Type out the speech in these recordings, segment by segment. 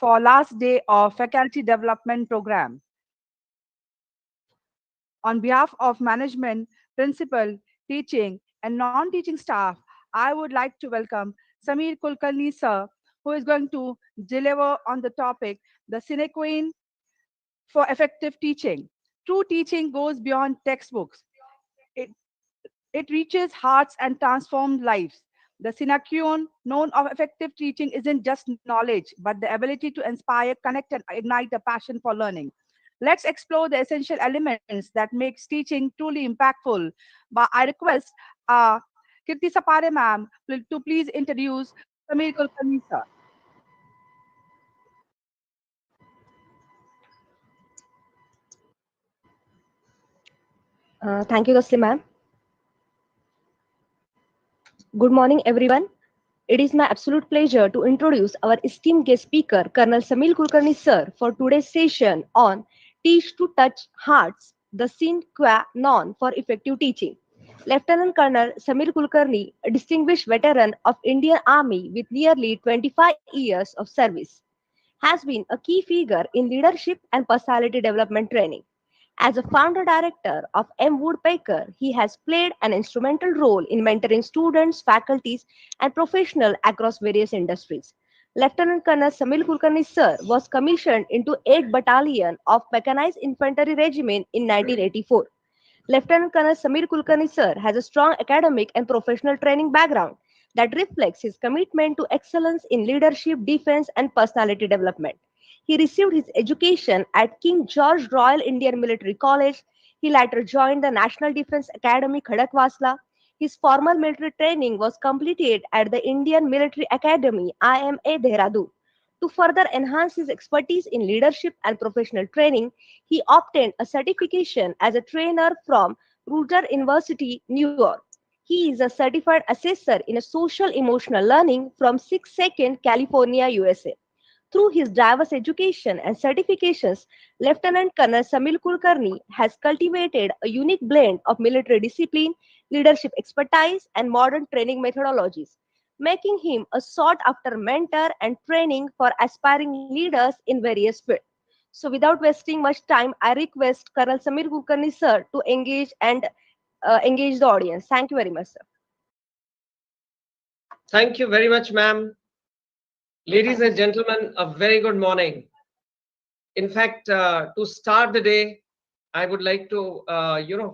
for last day of faculty development program. On behalf of management, principal, teaching, and non-teaching staff, I would like to welcome Sameer Kulkarni sir, who is going to deliver on the topic, the Sine-qua-non for effective teaching. True teaching goes beyond textbooks. It, it reaches hearts and transforms lives. The Sine-qua-non known of effective teaching isn't just knowledge, but the ability to inspire, connect, and ignite a passion for learning. Let's explore the essential elements that makes teaching truly impactful. But I request uh, Kirti Sapare ma'am to please introduce Sameer Kulkarni sir. Thank you, Taslim ma'am. Good morning, everyone. It is my absolute pleasure to introduce our esteemed guest speaker, Colonel Sameer Kulkarni sir, for today's session on Teach to Touch Hearts, the Sine-qua-non for effective teaching. Lieutenant Colonel Sameer Kulkarni, a distinguished veteran of Indian Army with nearly 25 years of service, has been a key figure in leadership and personality development training. As a founder director of M. Woodpecker, he has played an instrumental role in mentoring students, faculties, and professionals across various industries. Lieutenant Colonel Samil Kulkarni sir was commissioned into 8th Battalion of Mechanized Infantry Regiment in 1984. Lieutenant Colonel Sameer Kulkarni sir has a strong academic and professional training background that reflects his commitment to excellence in leadership, defense, and personality development. He received his education at King George Royal Indian Military College. He later joined the National Defense Academy, Khadakwasla. His formal military training was completed at the Indian Military Academy, IMA Dehradun. To further enhance his expertise in leadership and professional training, he obtained a certification as a trainer from Rutgers University, New York. He is a certified assessor in a social emotional learning from 6 Second, California, USA. Through his diverse education and certifications, Lieutenant Colonel Samil Kulkarni has cultivated a unique blend of military discipline, leadership expertise, and modern training methodologies, making him a sought after mentor and training for aspiring leaders in various fields. So, without wasting much time, I request Colonel Samir Kulkarni sir to engage the audience. Thank you very much, sir. Thank you very much, ma'am. Ladies and gentlemen, a very good morning. In fact, to start the day, I would like to,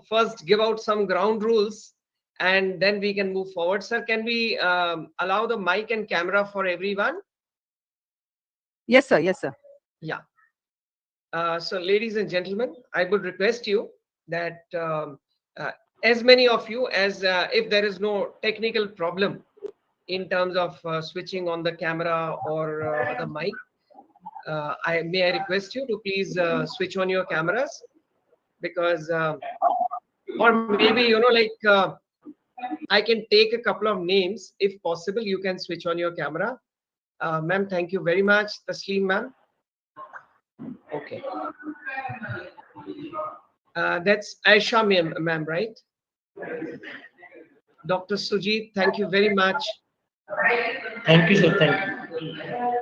first give out some ground rules and then we can move forward. Sir, can we allow the mic and camera for everyone? Yes, sir. Yes, sir. Yeah. So, ladies and gentlemen, I would request you that uh, as many of you as if there is no technical problem in terms of switching on the camera or the mic, I request you to please switch on your cameras because or maybe I can take a couple of names if possible. You can switch on your camera. Ma'am, thank you very much. Tasleem, ma'am. Okay. That's Aisha, ma'am, right? Dr. Sujit, thank you very much. Thank you, sir. Thank you.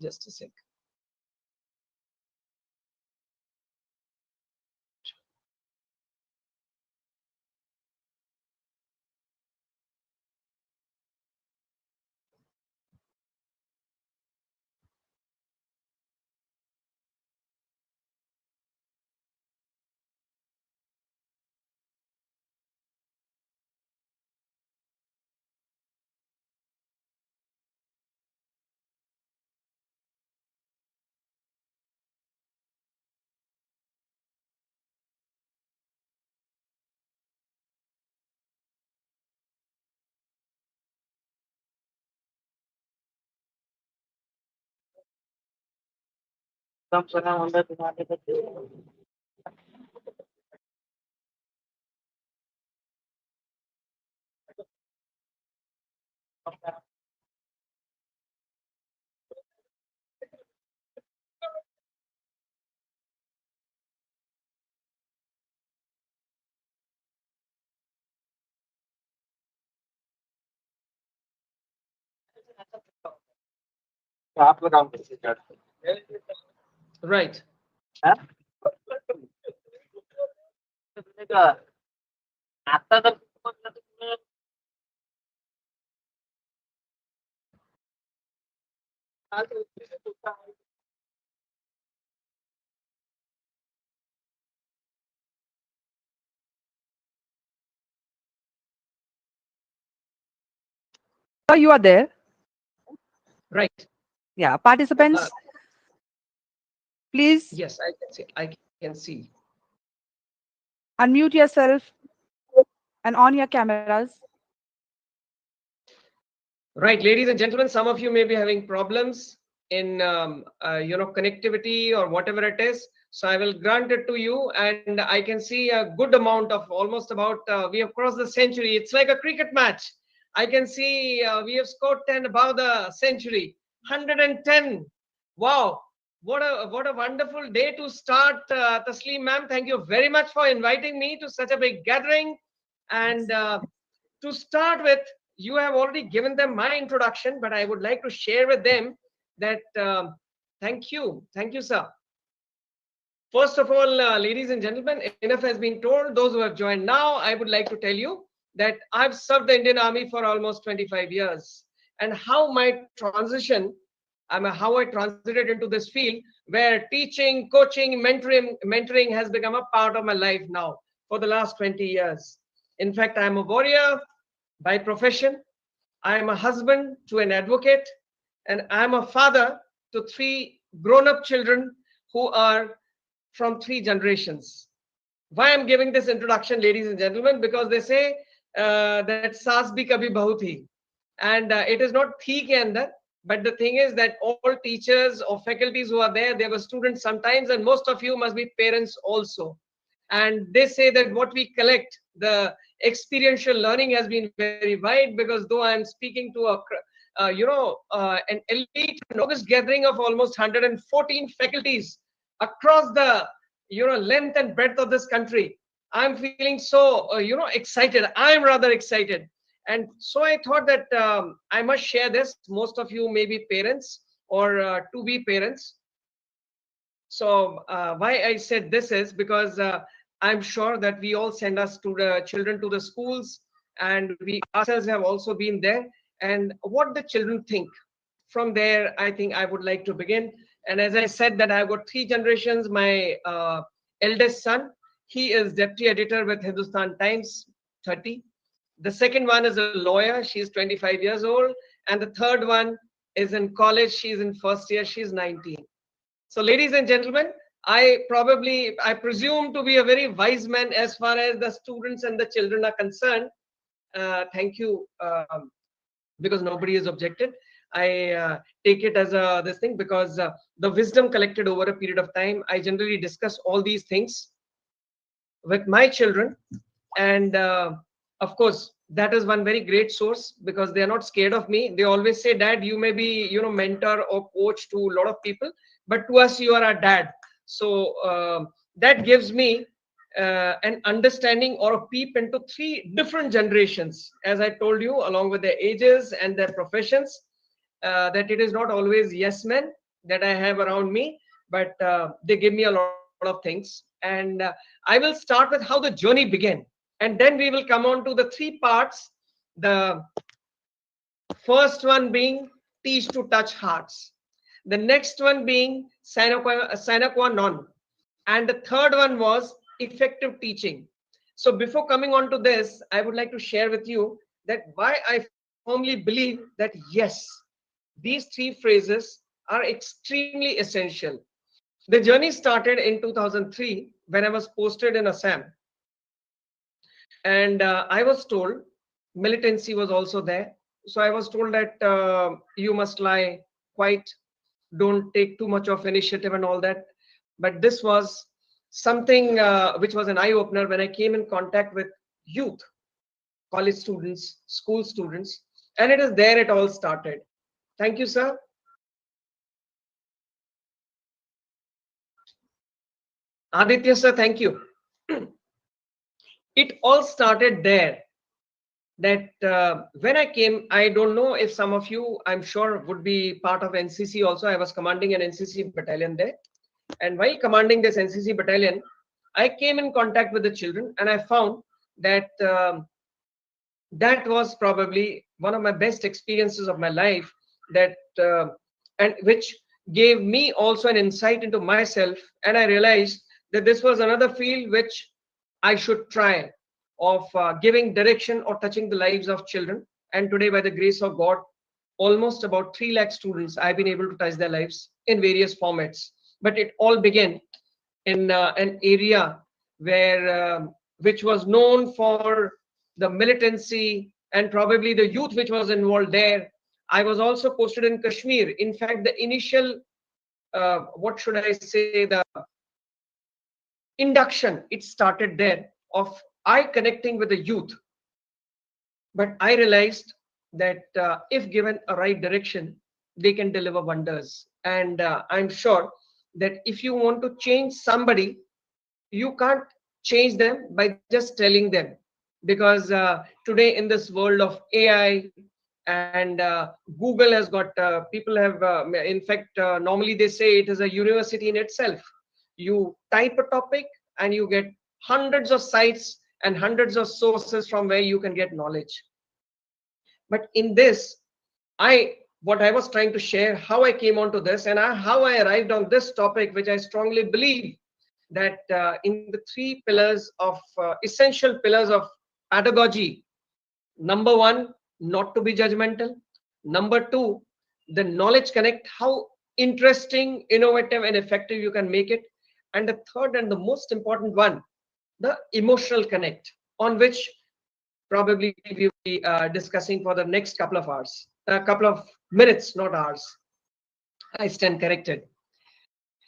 Just a sec. Right. So you are there. Right. Yeah, participants, please Yes, I can see. I can see. unmute yourself and on your cameras. Right, ladies and gentlemen, some of you may be having problems in connectivity or whatever it is. So I will grant it to you, and I can see a good amount of almost about we have crossed the century. It's like a cricket match. I can see we have scored 10 above the century, 110. Wow, what a wonderful day to start, Tasleem ma'am. Thank you very much for inviting me to such a big gathering, and to start with, you have already given them my introduction, but I would like to share with them that thank you, sir. First of all, ladies and gentlemen, enough has been told. Those who have joined now, I would like to tell you that I've served the Indian Army for almost 25 years, and how my transition, how I transited into this field where teaching, coaching, mentoring has become a part of my life now for the last 20 years. In fact, I'm a warrior by profession. I am a husband to an advocate, and I am a father to three grown-up children who are from three generations. Why I'm giving this introduction, ladies and gentlemen? Because they say that saas bhi kabhi bahu thi, and it is not thi ke andar. But the thing is that all teachers or faculties who are there, they were students sometimes, and most of you must be parents also. And they say that what we collect, the experiential learning has been very wide, because though I am speaking to an elite August gathering of almost 114 faculties across the length and breadth of this country, I'm feeling so excited. I'm rather excited, and so I thought that I must share this. Most of you may be parents or to be parents. So why I said this is because I'm sure that we all send us to the children to the schools, and we ourselves have also been there. And what the children think, from there, I think I would like to begin. And as I said, that I've got three generations. My eldest son, he is deputy editor with Hindustan Times, 30. The second one is a lawyer. She's 25 years old. And the third one is in college. She's in first year. She's 19. So, ladies and gentlemen, I presume to be a very wise man as far as the students and the children are concerned. Thank you, because nobody has objected. I take it as a this thing, because the wisdom collected over a period of time. I generally discuss all these things with my children, and of course that is one very great source, because they are not scared of me. They always say, dad, you may be mentor or coach to a lot of people, but to us you are our dad. So that gives me an understanding or a peep into three different generations, as I told you, along with their ages and their professions, that it is not always yes men that I have around me, but they give me a lot of things. And I will start with how the journey began, and then we will come on to the three parts. The first one being teach to touch hearts, the next one being sine qua non, and the third one was effective teaching. So before coming on to this, I would like to share with you that why I firmly believe that yes, these three phrases are extremely essential. The journey started in 2003 when I was posted in Assam, and I was told militancy was also there. So I was told that you must lie quiet, don't take too much of initiative and all that. But this was something which was an eye opener when I came in contact with youth, college students, school students, and it is there it all started. Thank you, sir. Aditya, sir, thank you. It all started there that when I came, I don't know if some of you, I'm sure, would be part of NCC also. I was commanding an NCC battalion there. And while commanding this NCC battalion, I came in contact with the children, and I found that that was probably one of my best experiences of my life, that and which gave me also an insight into myself. And I realized that this was another field which I should try, of giving direction or touching the lives of children. And today, by the grace of God, almost about 3 lakh students I've been able to touch their lives in various formats. But it all began in an area where which was known for the militancy and probably the youth which was involved there. I was also posted in Kashmir. In fact, the initial what should I say, the induction, it started there, of I connecting with the youth. But I realized that if given a right direction, they can deliver wonders. And I'm sure that if you want to change somebody, you can't change them by just telling them, because today in this world of AI, and Google has got people have in fact normally they say it is a university in itself. You type a topic and you get hundreds of sites and hundreds of sources from where you can get knowledge. But in this, I what I was trying to share, how I came onto this, and how I arrived on this topic, which I strongly believe that in the 3 pillars of essential pillars of pedagogy. Number 1, not to be judgmental. Number 2, the knowledge connect, how interesting, innovative, and effective you can make it. And the third and the most important one, the emotional connect, on which probably we'll be discussing for the next couple of hours, a couple of minutes, not hours. I stand corrected.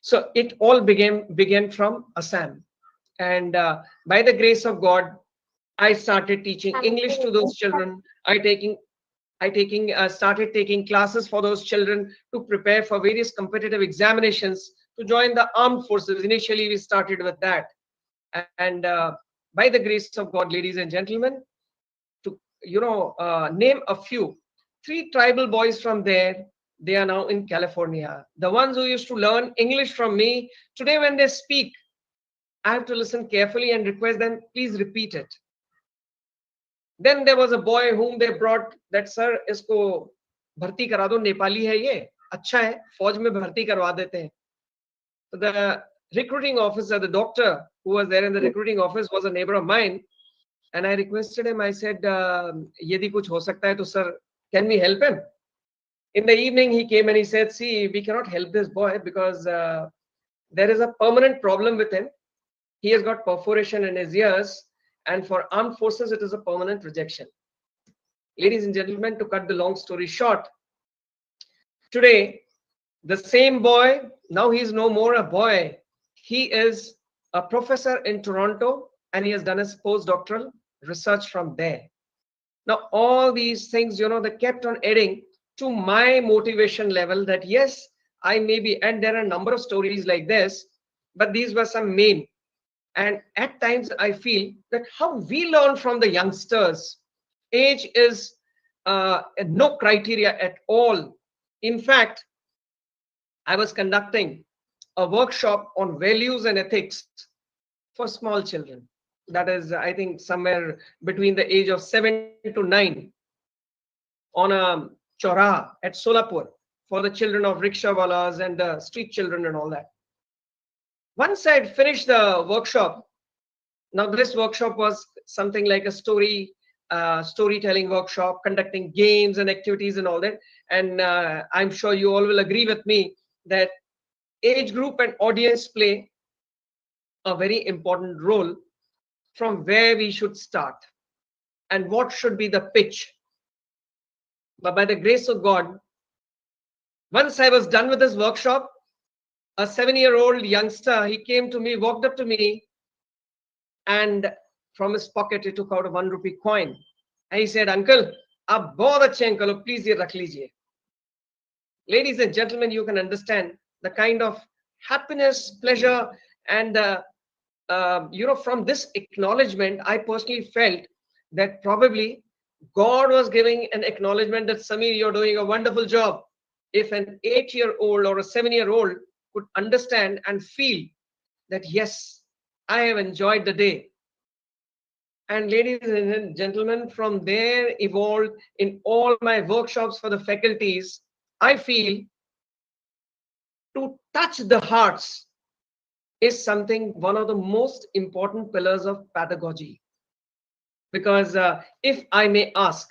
So it all began from Assam, and by the grace of God, I started teaching English to those children. I started taking classes for those children to prepare for various competitive examinations to join the armed forces. Initially, we started with that, and by the grace of God, ladies and gentlemen, to name a few, 3 tribal boys from there, they are now in California. The ones who used to learn English from me, today when they speak, I have to listen carefully and request them, please repeat it. Then there was a boy whom they brought, that sir, isko bharti kara do, Nepali hai ye, अच्छा है, फौज में भर्ती करवा देते हैं. So the recruiting officer, the doctor who was there in the recruiting office, was a neighbor of mine. And I requested him, I said, yadi kuch ho sakta hai to sir, can we help him? In the evening, he came and he said, see, we cannot help this boy because there is a permanent problem with him. He has got perforation in his ears, and for armed forces, it is a permanent rejection. Ladies and gentlemen, to cut the long story short, today, the same boy, now he is no more a boy. He is a professor in Toronto, and he has done his postdoctoral research from there. Now, all these things, they kept on adding to my motivation level that yes, I may be, and there are a number of stories like this, but these were some main. And at times I feel that how we learn from the youngsters, age is no criteria at all. In fact, I was conducting a workshop on values and ethics for small children. That is, I think, somewhere between the age of 7 to 9 on a Chora at Solapur for the children of rickshawalas and the street children and all that. Once I had finished the workshop, now this workshop was something like a storytelling workshop, conducting games and activities and all that. And I'm sure you all will agree with me that age group and audience play a very important role from where we should start and what should be the pitch. But by the grace of God, once I was done with this workshop, a 7-year-old youngster, he came to me, walked up to me, and from his pocket he took out a 1 rupee coin. And he said, "Uncle, aap bahut achhe uncle ho, please ye rakh lijiye." Ladies and gentlemen, you can understand the kind of happiness, pleasure, and from this acknowledgement, I personally felt that probably God was giving an acknowledgement that Sameer, you're doing a wonderful job. If an 8-year-old or a 7-year-old could understand and feel that, yes, I have enjoyed the day. And ladies and gentlemen, from there evolved in all my workshops for the faculties, I feel to touch the hearts is something, one of the most important pillars of pedagogy. Because if I may ask,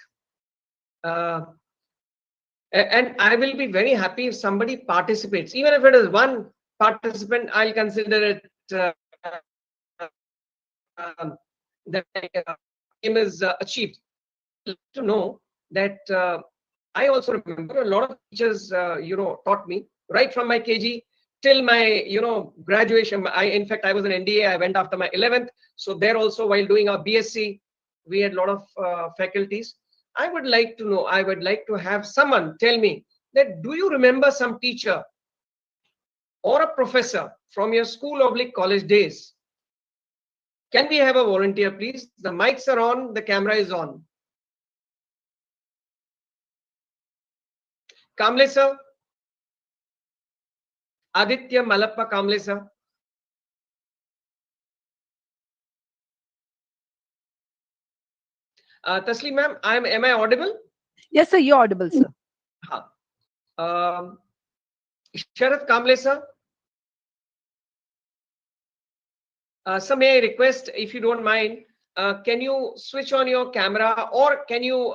uh, and I will be very happy if somebody participates, even if it is one participant, I'll consider it that aim is achieved. To know that I also remember a lot of teachers, taught me right from my KG till my, graduation. In fact, I was an NDA. I went after my 11th. So there also, while doing our BSc, we had a lot of faculties. I would like to know, I would like to have someone tell me that, do you remember some teacher or a professor from your school or college days? Can we have a volunteer, please? The mics are on, the camera is on. Kamle sir, Aditya Malappa Kamle sir. Tasli ma'am, am I audible? Yes, sir, you're audible, sir. Ha. Sharath Kamle sir. Sir, may I request, if you don't mind, can you switch on your camera, or can you,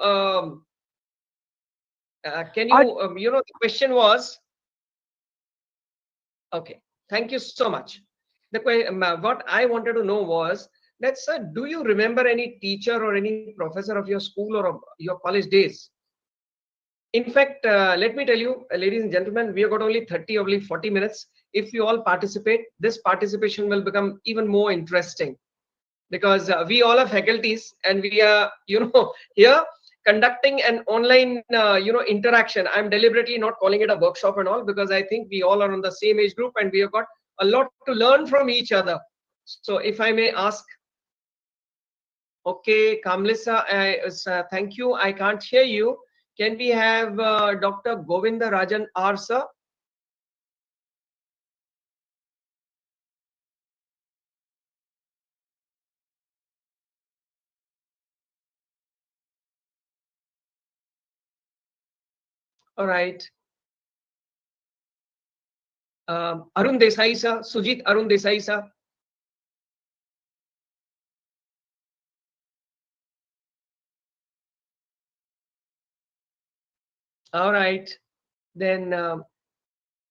the question was, okay, thank you so much. What I wanted to know was that, sir, do you remember any teacher or any professor of your school or of your college days? In fact, let me tell you, ladies and gentlemen, we have got only 30 or 40 minutes. If you all participate, this participation will become even more interesting, because we all are faculties and we are, here conducting an online, interaction. I'm deliberately not calling it a workshop and all, because I think we all are on the same age group and we have got a lot to learn from each other. So if I may ask, okay, Kamlisa, thank you. I can't hear you. Can we have Dr. Govinda Rajan R, sir? All right. Arun Desai, sir. Sujit Arun Desai, sir. All right. Then,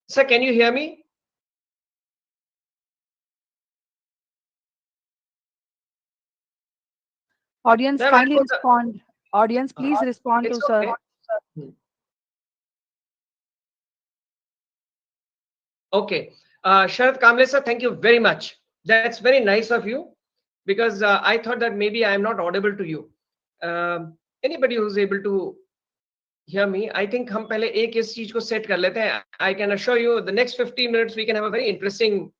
sir, can you hear me? Audience, Sir, kindly respond. Audience, please respond it's to sir. okay. Okay. Sharath Kamle sir, thank you very much. That's very nice of you, because I thought that maybe I am not audible to you. Anybody who's able to hear me, I think हम पहले एक इस चीज को set कर लेते हैं. I can assure you the next 15 minutes we can have a very interesting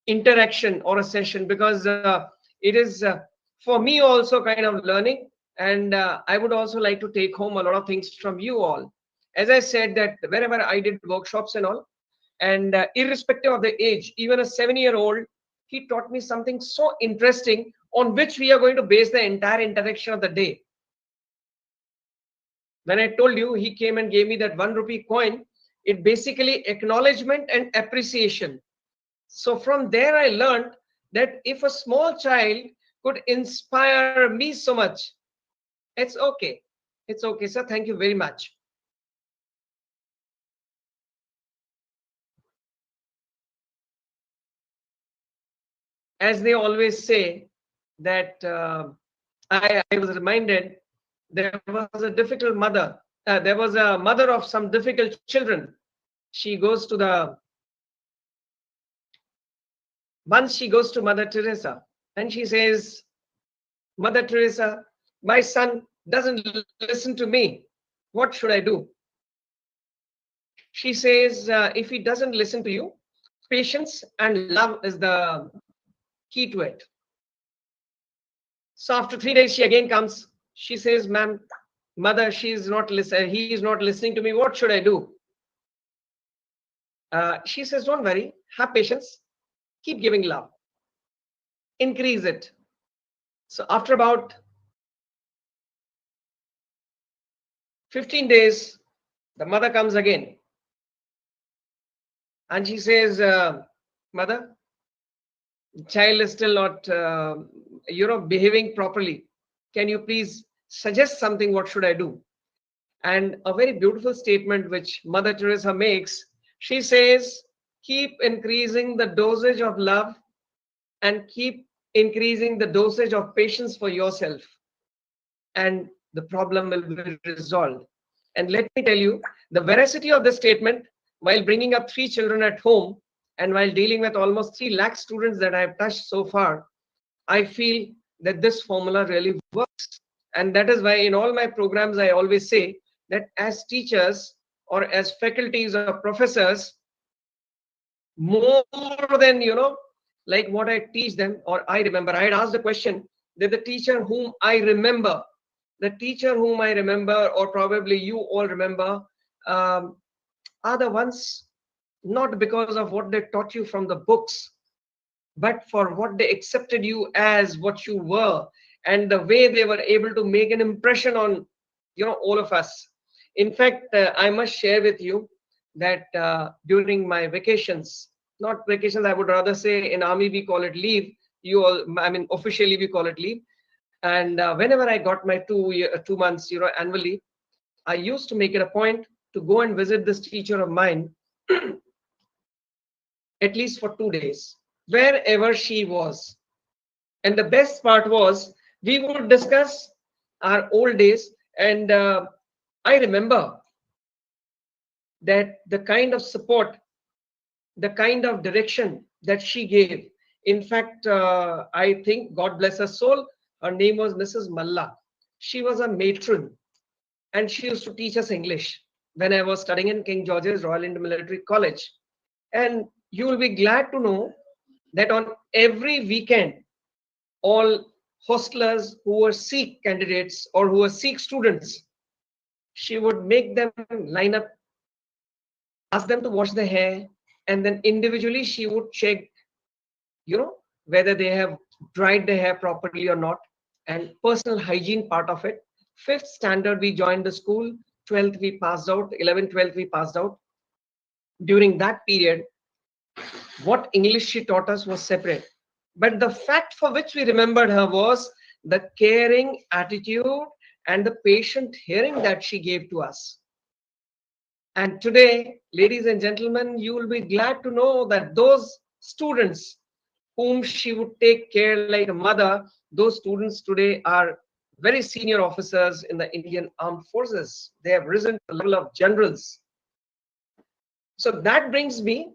interaction or a session, because it is for me also kind of learning, and I would also like to take home a lot of things from you all. As I said, that wherever I did workshops and all, and irrespective of the age, even a 7-year-old, he taught me something so interesting on which we are going to base the entire interaction of the day. When I told you, he came and gave me that 1 rupee coin, it basically acknowledgement and appreciation. So from there I learned that if a small child could inspire me so much, it's okay. It's okay, sir. Thank you very much. As they always say, that I was reminded, there was a difficult mother. There was a mother of some difficult children. She goes to once she goes to Mother Teresa and she says, Mother Teresa, my son doesn't listen to me. What should I do? She says, if he doesn't listen to you, patience and love is the key to it. So after 3 days, she again comes. She says, "Ma'am, mother, she is not listening. He is not listening to me. What should I do?" She says, "Don't worry. Have patience. Keep giving love. Increase it." So after about 15 days, the mother comes again, and she says, "Mother, child is still not, behaving properly. Can you please suggest something? What should I do?" And a very beautiful statement which Mother Teresa makes, she says, "Keep increasing the dosage of love and keep increasing the dosage of patience for yourself, and the problem will be resolved." And let me tell you, the veracity of this statement, while bringing up 3 children at home and while dealing with almost 3 lakh students that I have touched so far, I feel that this formula really works. And that is why in all my programs, I always say that as teachers or as faculties or professors, more than, like what I teach them or I remember, I had asked the question that the teacher whom I remember, or probably you all remember, um, are the ones not because of what they taught you from the books, but for what they accepted you as what you were, and the way they were able to make an impression on, all of us. In fact, I must share with you that during my vacations, not vacations, I would rather say, in army we call it leave. You all, I mean, officially we call it leave. And whenever I got my 2 months, annually, I used to make it a point to go and visit this teacher of mine at least for 2 days, wherever she was. And the best part was we would discuss our old days. And I remember that the kind of support, the kind of direction that she gave. In fact, I think, God bless her soul, her name was Mrs. Malla. She was a matron, and she used to teach us English when I was studying in King George's Royal Indian Military College. And you will be glad to know that on every weekend, all hostlers who were Sikh candidates or who were Sikh students, she would make them line up, ask them to wash their hair, and then individually she would check, whether they have dried their hair properly or not, and personal hygiene part of it. Fifth standard, we joined the school. 12th, we passed out. 11th, 12th, we passed out. During that period, what English she taught us was separate. But the fact for which we remembered her was the caring attitude and the patient hearing that she gave to us. And today, ladies and gentlemen, you will be glad to know that those students whom she would take care like a mother, those students today are very senior officers in the Indian Armed Forces. They have risen to the level of generals. So that brings me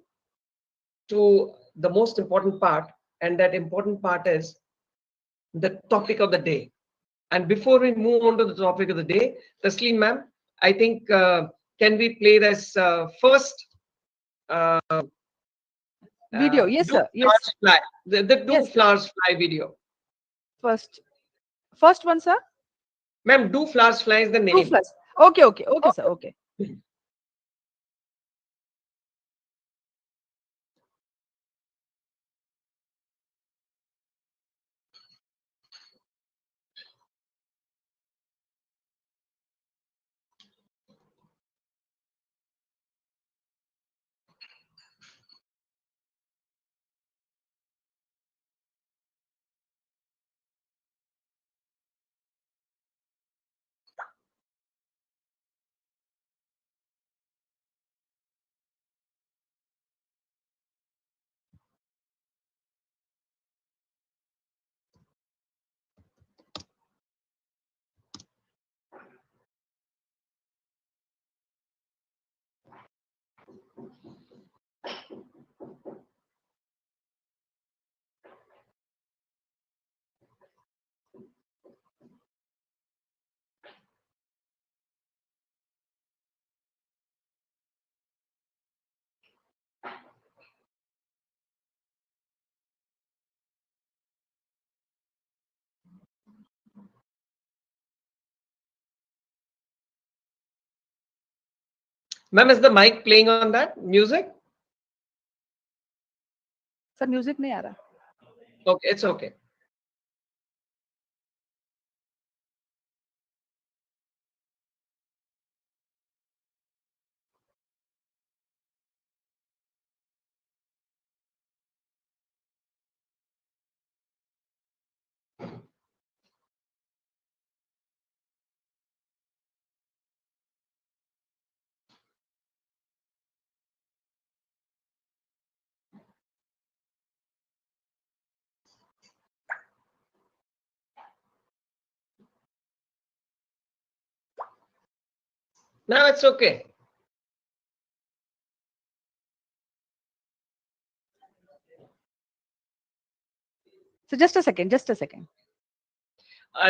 to the most important part, and that important part is the topic of the day. And before we move on to the topic of the day, Tasleen ma'am, I think, can we play this first uh, Video. Yes, Do sir. Yes. Flowers Fly, the Do Yes. Flowers Fly video. First. First one, sir. Ma'am, Do Flowers Fly is the Two name. plus. Okay, okay, okay, sir. Okay. Ma'am, is the mic playing on that music? Sir music नहीं आ रहा. Okay, it's okay. No, it's okay. So just a second, just a second.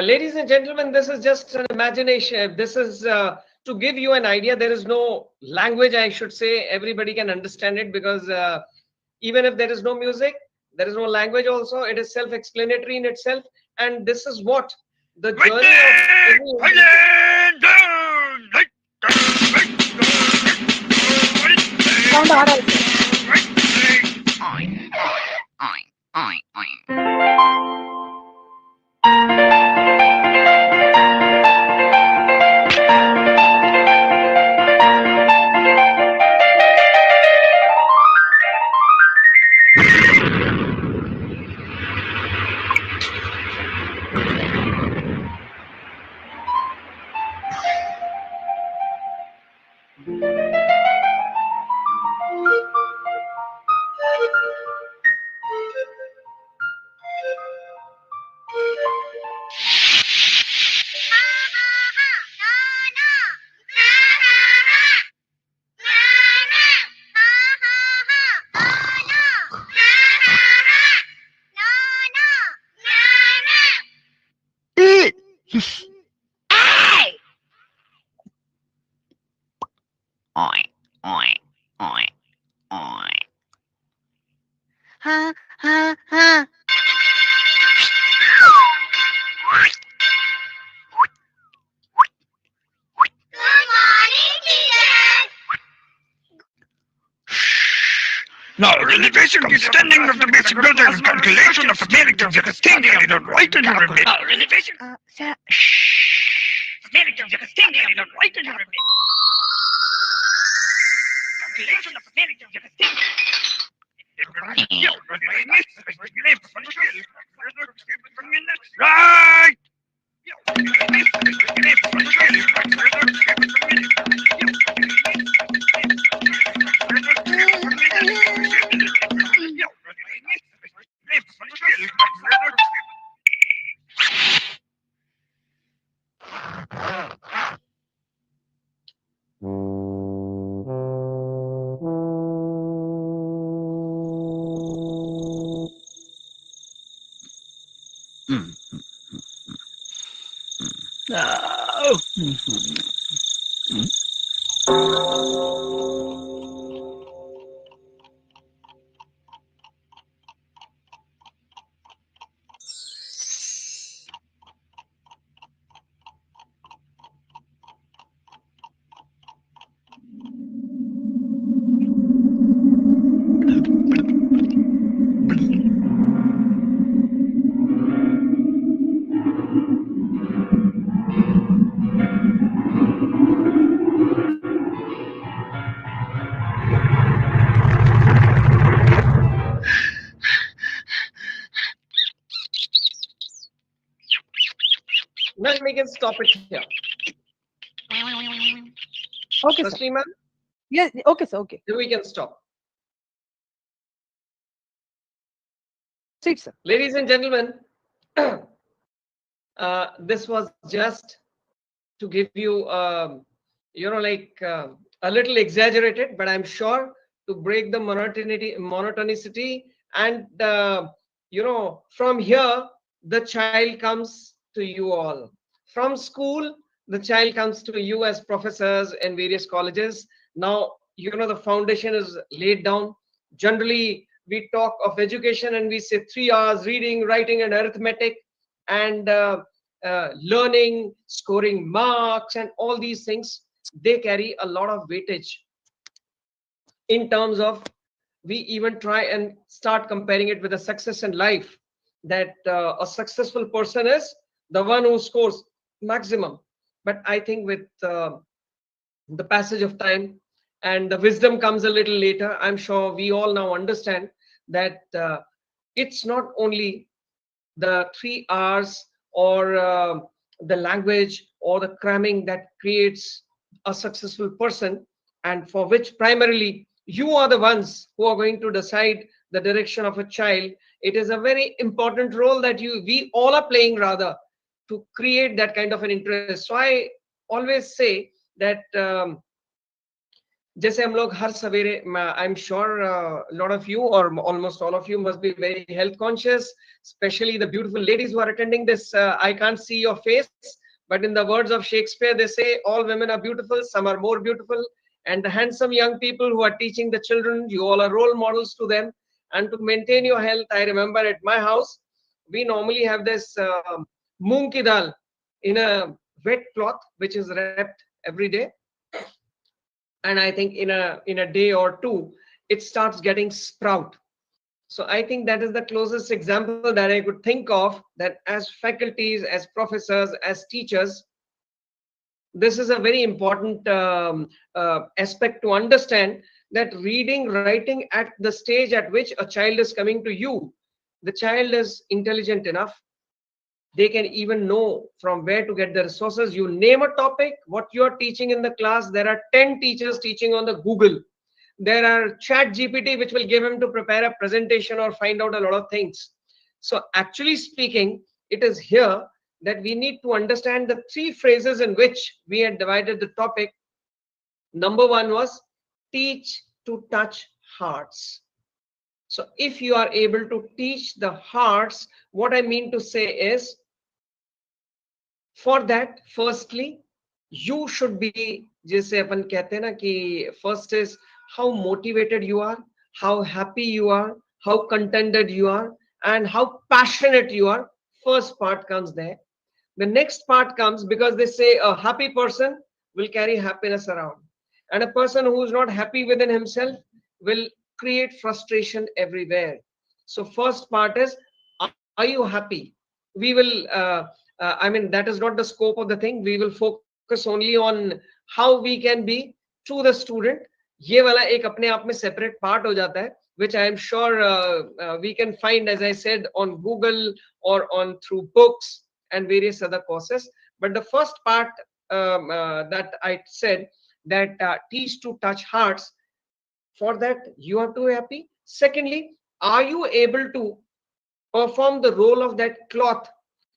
Ladies and gentlemen, this is just an imagination. This is to give you an idea. There is no language, I should say. Everybody can understand it because even if there is no music, there is no language also. It is self-explanatory in itself. And this is what the journey of Sound आ रहा है sir. Now, realization of the standing of the basic building and calculation of the merit of the extending of the right and remedy. Now, realization. Sir, Merit of the extending of the right and remedy. Calculation of the merit of the extending. Right! Now we can stop it here. okay sir. Firstly, ma'am, Yes, okay sir, okay. then we can stop. Proceed sir. Ladies and gentlemen, this was just to give you, a little exaggerated, but I'm sure to break the monotonicity, and from here the child comes to you all. From school, the child comes to you as professors in various colleges. Now, the foundation is laid down. Generally, we talk of education and we say 3 hours reading, writing, and arithmetic, and learning, scoring marks, and all these things. They carry a lot of weightage in terms of, we even try and start comparing it with a success in life, that a successful person is the one who scores maximum. But I think with the passage of time and the wisdom comes a little later, I'm sure we all now understand that it's not only the 3 hours or the language or the cramming that creates a successful person, and for which primarily you are the ones who are going to decide the direction of a child. It is a very important role that we all are playing, rather, to create that kind of an interest. So I always say that जैसे हम लोग हर सवेरे, I am sure lot of you और almost all of you must be very health conscious, especially the beautiful ladies who are attending this. I can't see your face, but in the words of Shakespeare, they say all women are beautiful, some are more beautiful. And the handsome young people who are teaching the children, you all are role models to them. And to maintain your health, I remember at my house, we normally have this moong ki dal in a wet cloth, which is wrapped every day. And I think in a day or two it starts getting sprout. So I think that is the closest example that I could think of, that as faculties, as professors, as teachers, this is a very important aspect to understand, that reading, writing at the stage at which a child is coming to you, the child is intelligent enough. They can even know from where to get the resources. You name a topic, what you are teaching in the class, there are 10 teachers teaching on the Google. There are chat GPT which will give him to prepare a presentation or find out a lot of things. So actually speaking, it is here that we need to understand the 3 phrases in which we had divided the topic. Number 1 was teach to touch hearts. So if you are able to teach the hearts, what I mean to say is, for that, firstly, you should be, जैसे अपन कहते हैं ना कि first is how motivated you are, how happy you are, how contented you are, and how passionate you are. First part comes there. The next part comes because they say a happy person will carry happiness around, and a person who is not happy within himself will create frustration everywhere. So first part is, are you happy? We will I mean, that is not the scope of the thing. We will focus only on how we can be to the student. ये वाला एक अपने आप में separate part हो जाता है, which I am sure we can find, as I said, on Google or on through books and various other courses. But the first part that I said, that teach to touch hearts, for that you have to be happy. Secondly, are you able to perform the role of that cloth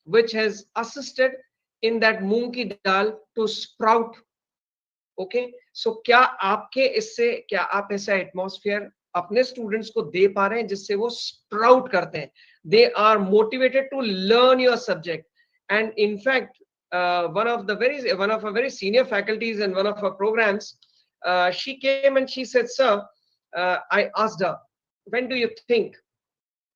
which has assisted in that moong ki dal to sprout? Okay, so क्या आपके इससे, क्या आप ऐसा atmosphere अपने students को दे पा रहे हैं जिससे वो स्प्राउट करते हैं, they are motivated to learn your subject? And in fact, one of our very senior faculties in one of our programs, she came and she said, sir, I asked her, when do you think,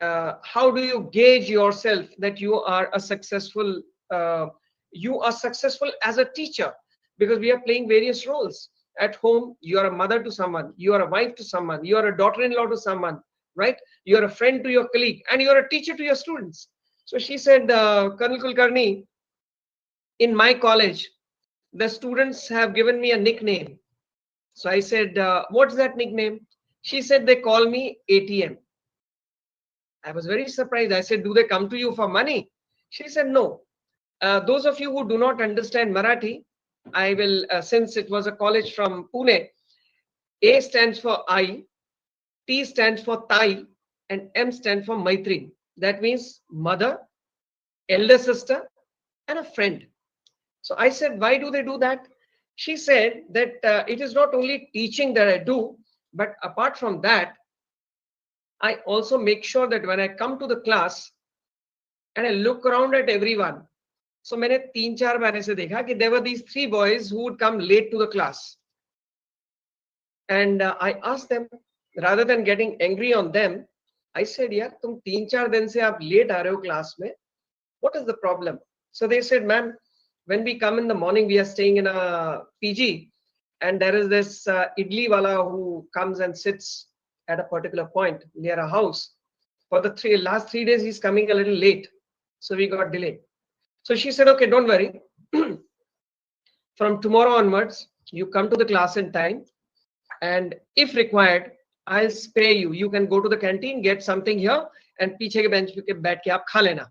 how do you gauge yourself that you are a successful as a teacher? Because we are playing various roles. At home, you are a mother to someone, you are a wife to someone, you are a daughter-in-law to someone, right? You are a friend to your colleague, and you are a teacher to your students. So she said, Colonel Kulkarni, in my college, the students have given me a nickname. So I said, what's that nickname? She said, they call me ATM. I was very surprised. I said, do they come to you for money? She said, no. Those of you who do not understand Marathi, I will, since it was a college from Pune, A stands for I, T stands for Tai, and M stands for Maitri. That means mother, elder sister, and a friend. So I said, why do they do that? She said that it is not only teaching that I do, but apart from that, I also make sure that when I come to the class and I look around at everyone. So मैंने 3-4 बार ऐसे देखा कि there were these 3 boys who would come late to the class. And I asked them, rather than getting angry on them, I said, यार तुम 3-4 दिन से आप late आ रहे हो class में. What is the problem? So they said, ma'am, when we come in the morning, we are staying in a PG. and there is this idli wala who comes and sits at a particular point near a house. For the last 3 days, he's coming a little late, so we got delayed. So she said, okay, don't worry. From tomorrow onwards, you come to the class in time, and if required, I'll spare you. You can go to the canteen, get something here, and पीछे के bench पे बैठ के आप खा लेना.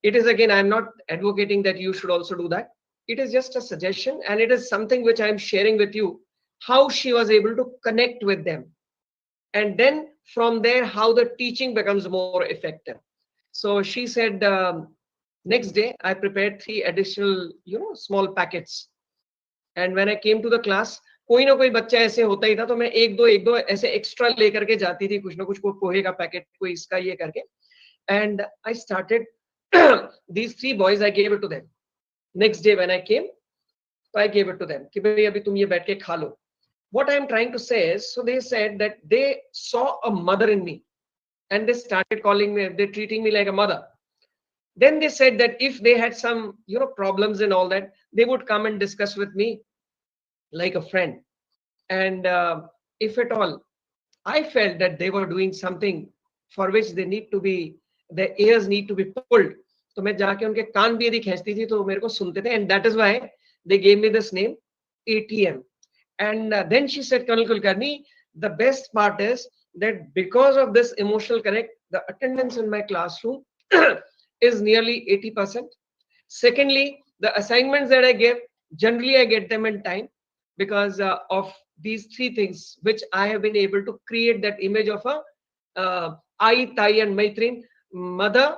It is, again, I'm not advocating that you should also do that. It is just a suggestion, and it is something which I'm sharing with you, how she was able to connect with them. And then from there, how the teaching becomes more effective. So she said, next day, I prepared 3 additional, small packets. And when I came to the class, कोई ना कोई बच्चा ऐसे होता ही था, तो मैं एक दो ऐसे एक्स्ट्रा लेकर के जाती थी, कुछ ना कुछ, कोई पोहे का पैकेट, कोई इसका ये करके. And I started these 3 boys, I gave it to them. Next day when I came, I gave it to them कि भाई अभी तुम ये बैठ के खा लो. What I am trying to say is, so they said that they saw a mother in me, and they started calling me, they're treating me like a mother. Then they said that if they had some, problems and all that, they would come and discuss with me like a friend. And if at all, I felt that they were doing something for which they need to be, their ears need to be pulled. तो मैं जाके उनके कान भी यदि खींचती थी तो मेरे को सुनते थे, and that is why they gave me this name, ATM. And then she said, Colonel Kulkarni, the best part is that because of this emotional connect, the attendance in my classroom is nearly 80%. Secondly, the assignments that I give, generally I get them in time because of these 3 things, which I have been able to create that image of a Ai, Tai and Maitrin, mother,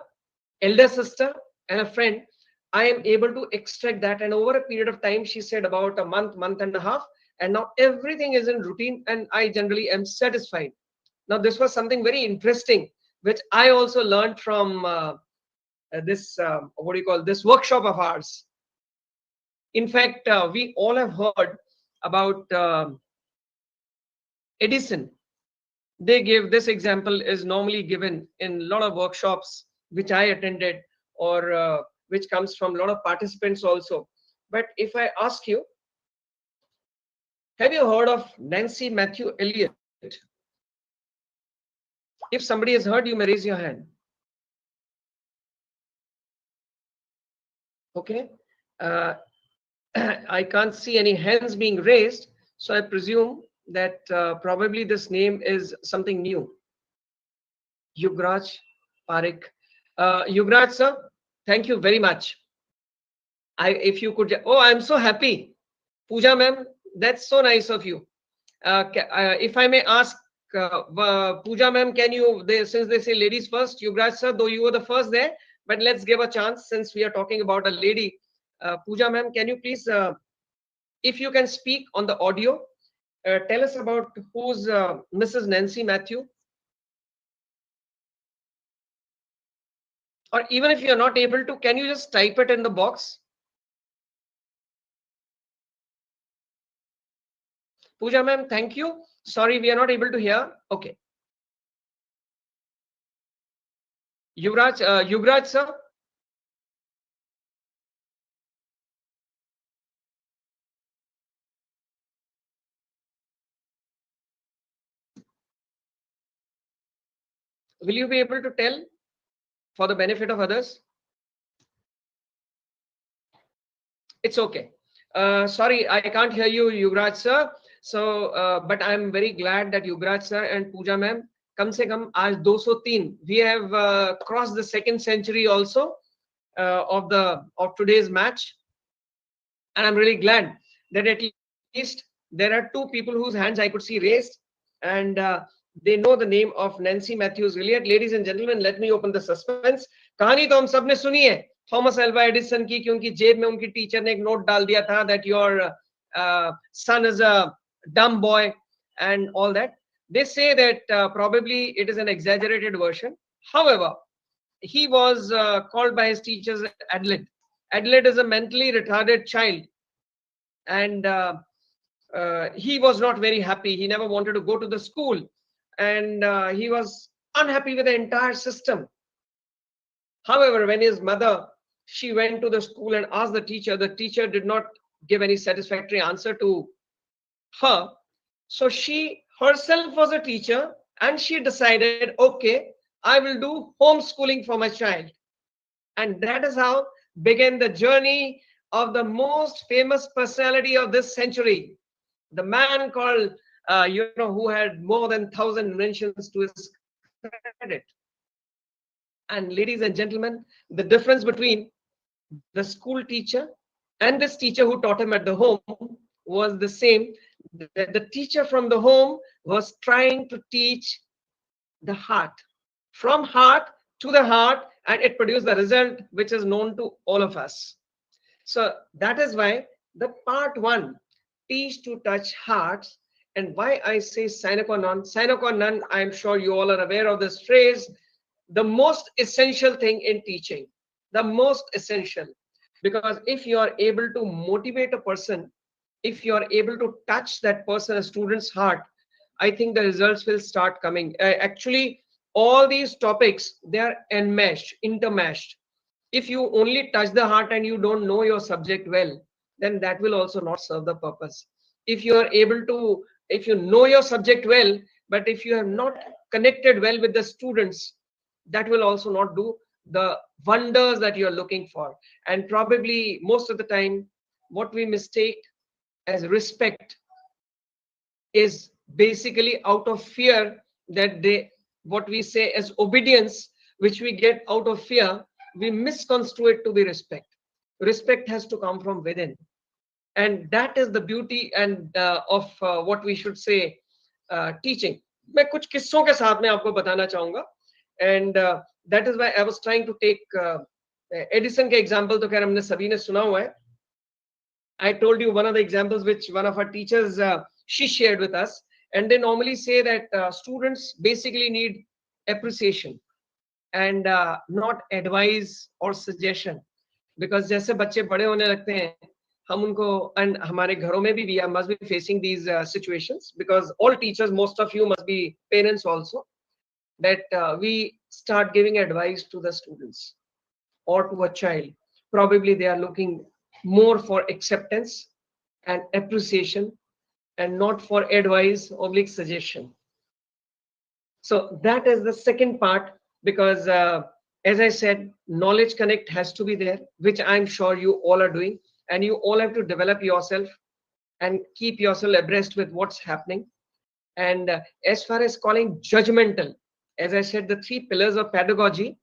elder sister and a friend. I am able to extract that, and over a period of time, she said about a month and a half, and now everything is in routine and I generally am satisfied. Now this was something very interesting, which I also learned from this this workshop of ours. In fact, we all have heard about Edison. They give this example, is normally given in a lot of workshops which I attended, or which comes from a lot of participants also. But if I ask you, have you heard of Nancy Matthew Elliott? If somebody has heard, you may raise your hand. Okay. I can't see any hands being raised, so I presume that probably this name is something new. Yugraj Parekh. Yugraj sir, thank you very much. If you could, oh, I'm so happy. Pooja ma'am, that's so nice of you. If I may ask, Pooja ma'am, can you, since they say ladies first, Yugraj sir, though you were the first there, but let's give a chance since we are talking about a lady. Pooja ma'am, can you please, if you can speak on the audio, tell us about who's Mrs. Nancy Matthew. Or even if you're not able to, can you just type it in the box? Pooja ma'am, thank you. Sorry, we are not able to hear. Okay. Yuvraj sir. Will you be able to tell for the benefit of others? It's okay. Sorry, I can't hear you, Yuvraj sir. So, but I'm very glad that Yuvraj sir and Pooja ma'am, kam se kam aaj 203. We have crossed the 2nd century also of today's match, and I'm really glad that at least there are 2 people whose hands I could see raised, and they know the name of Nancy Matthews Elliott. Ladies and gentlemen, let me open the suspense. कहानी तो हम सब ने सुनी है Thomas Alva Edison की, क्योंकि जेब में उनकी टीचर ने एक नोट डाल दिया था that your son is a dumb boy and all that. They say that probably it is an exaggerated version. However, he was called by his teachers Adelaide. Adelaide is a mentally retarded child, and he was not very happy. He never wanted to go to the school, and he was unhappy with the entire system. However, when his mother, she went to the school and asked the teacher did not give any satisfactory answer to her. So she herself was a teacher and she decided, okay, I will do homeschooling for my child. And that is how began the journey of the most famous personality of this century, the man called, who had more than 1,000 inventions to his credit. And ladies and gentlemen, the difference between the school teacher and this teacher who taught him at the home was the same. The teacher from the home was trying to teach the heart, from heart to the heart, and it produced the result which is known to all of us. So that is why the part one, teach to touch hearts. And why I say sine-qua-non. Sine-qua-non, I'm sure you all are aware of this phrase, the most essential thing in teaching, the most essential. Because if you are able to motivate a person, if you are able to touch that person, a student's heart, I think the results will start coming. Actually, all these topics, they are enmeshed, intermeshed. If you only touch the heart and you don't know your subject well, then that will also not serve the purpose. If you are able to, if you know your subject well, but if you have not connected well with the students, that will also not do the wonders that you are looking for. And probably most of the time, what we mistake as respect is basically out of fear, that they, what we say as obedience, which we get out of fear, we misconstrue it to be respect. Respect has to come from within, and that is the beauty and of what we should say teaching. मैं कुछ किस्सों के साथ में आपको बताना चाहूंगा, and that is why I was trying to take Edison के example तो खैर हमने सभी ने सुना हुआ है. I told you one of the examples which one of our teachers she shared with us, and they normally say that students basically need appreciation and not advice or suggestion, because जैसे बच्चे बड़े होने लगते हैं हम उनको, and हमारे घरों में भी we must be facing these situations, because all teachers, most of you must be parents also, that we start giving advice to the students or to a child. Probably they are looking more for acceptance and appreciation and not for advice or like suggestion. So that is the second part, because as I said, knowledge connect has to be there, which I'm sure you all are doing, and you all have to develop yourself and keep yourself abreast with what's happening. And as far as calling judgmental, as I said, the three pillars of pedagogy,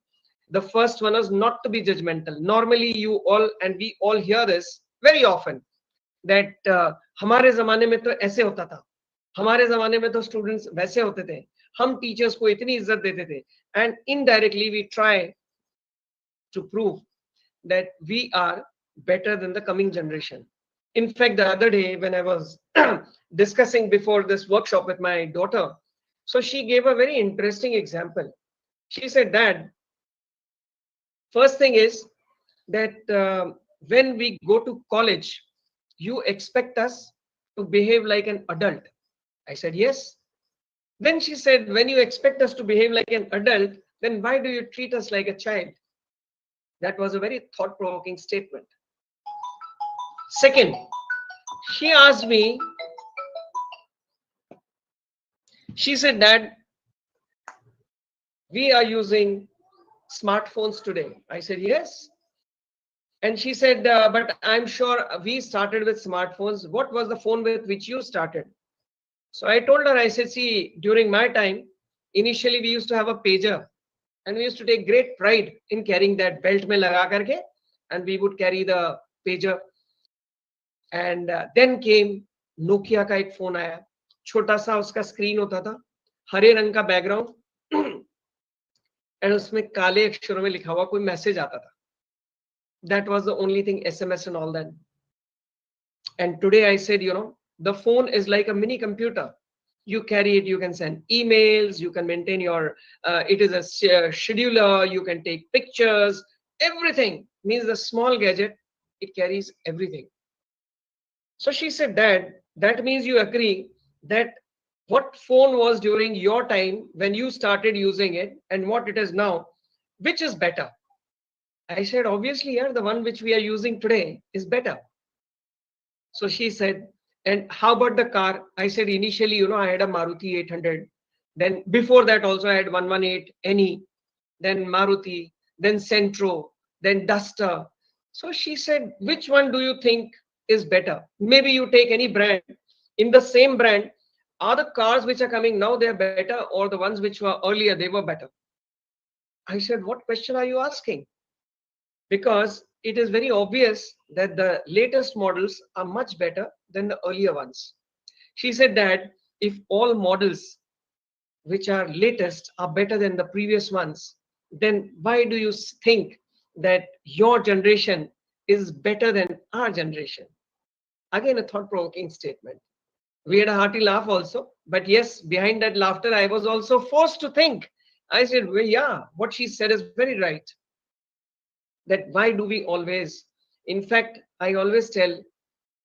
the first one is not to be judgmental. Normally you all and we all hear this very often, that हमारे ज़माने में तो ऐसे होता था, हमारे ज़माने में तो students वैसे होते थे, हम teachers को इतनी इज्जत देते थे, and indirectly we try to prove that we are better than the coming generation. In fact, the other day when I was discussing before this workshop with my daughter, so she gave a very interesting example. She said, Dad, first thing is that when we go to college, you expect us to behave like an adult. I said, yes. Then she said, when you expect us to behave like an adult, then why do you treat us like a child? That was a very thought-provoking statement. Second, she asked me, she said, Dad, we are using smartphones today. I said, yes. And she said, but I'm sure we started with smartphones. What was the phone with which you started? So I told her, I said, see, during my time, initially we used to have a pager, and we used to take great pride in carrying that belt mein laga karke, and we would carry the pager. And then came Nokia का एक phone आया, छोटा सा उसका screen होता था, हरे रंग का बैकग्राउंड, and उसमें काले अक्षरों में लिखा हुआ कोई मैसेज आता था. That was the only thing, SMS and all that. And today I said, you know, the phone is like a mini computer. You carry it, you can send emails, you can maintain your, it is a scheduler, you can take pictures, everything. Means the small gadget, it carries everything. So she said, Dad, that means you agree that what phone was during your time when you started using it and what it is now, which is better? I said, obviously, yeah, the one which we are using today is better. So she said, And how about the car? I said initially, I had a Maruti 800. Then before that also I had 118 NE, then Maruti, then Centro, then Duster. So she said, which one do you think is better? Maybe you take any brand. In the same brand, are the cars which are coming now, they are better, or the ones which were earlier, they were better? I said, what question are you asking? Because it is very obvious that the latest models are much better than the earlier ones. She said that if all models which are latest are better than the previous ones, then why do you think that your generation is better than our generation? Again, a thought provoking statement. We had a hearty laugh also, but yes, behind that laughter, I was also forced to think. I said, well, yeah, what she said is very right. That why do we always, in fact, I always tell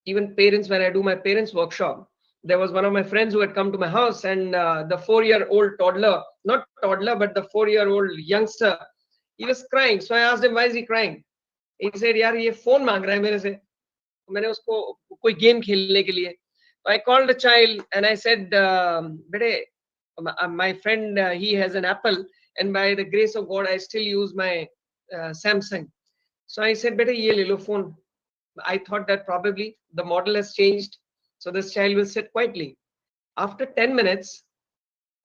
even parents when I do my parents workshop, there was one of my friends who had come to my house, and the 4-year-old toddler, not toddler, but the 4-year-old youngster, he was crying. So I asked him, why is he crying? He said, yaar, ye phone मांग रहा है मेरे से. मैंने उसको कोई game खेलने के लिए. I called the child and I said, bete, my friend, he has an Apple, and by the grace of God, I still use my Samsung. So I said, bete, ye le lo phone. I thought that probably the model has changed, so this child will sit quietly. After 10 minutes,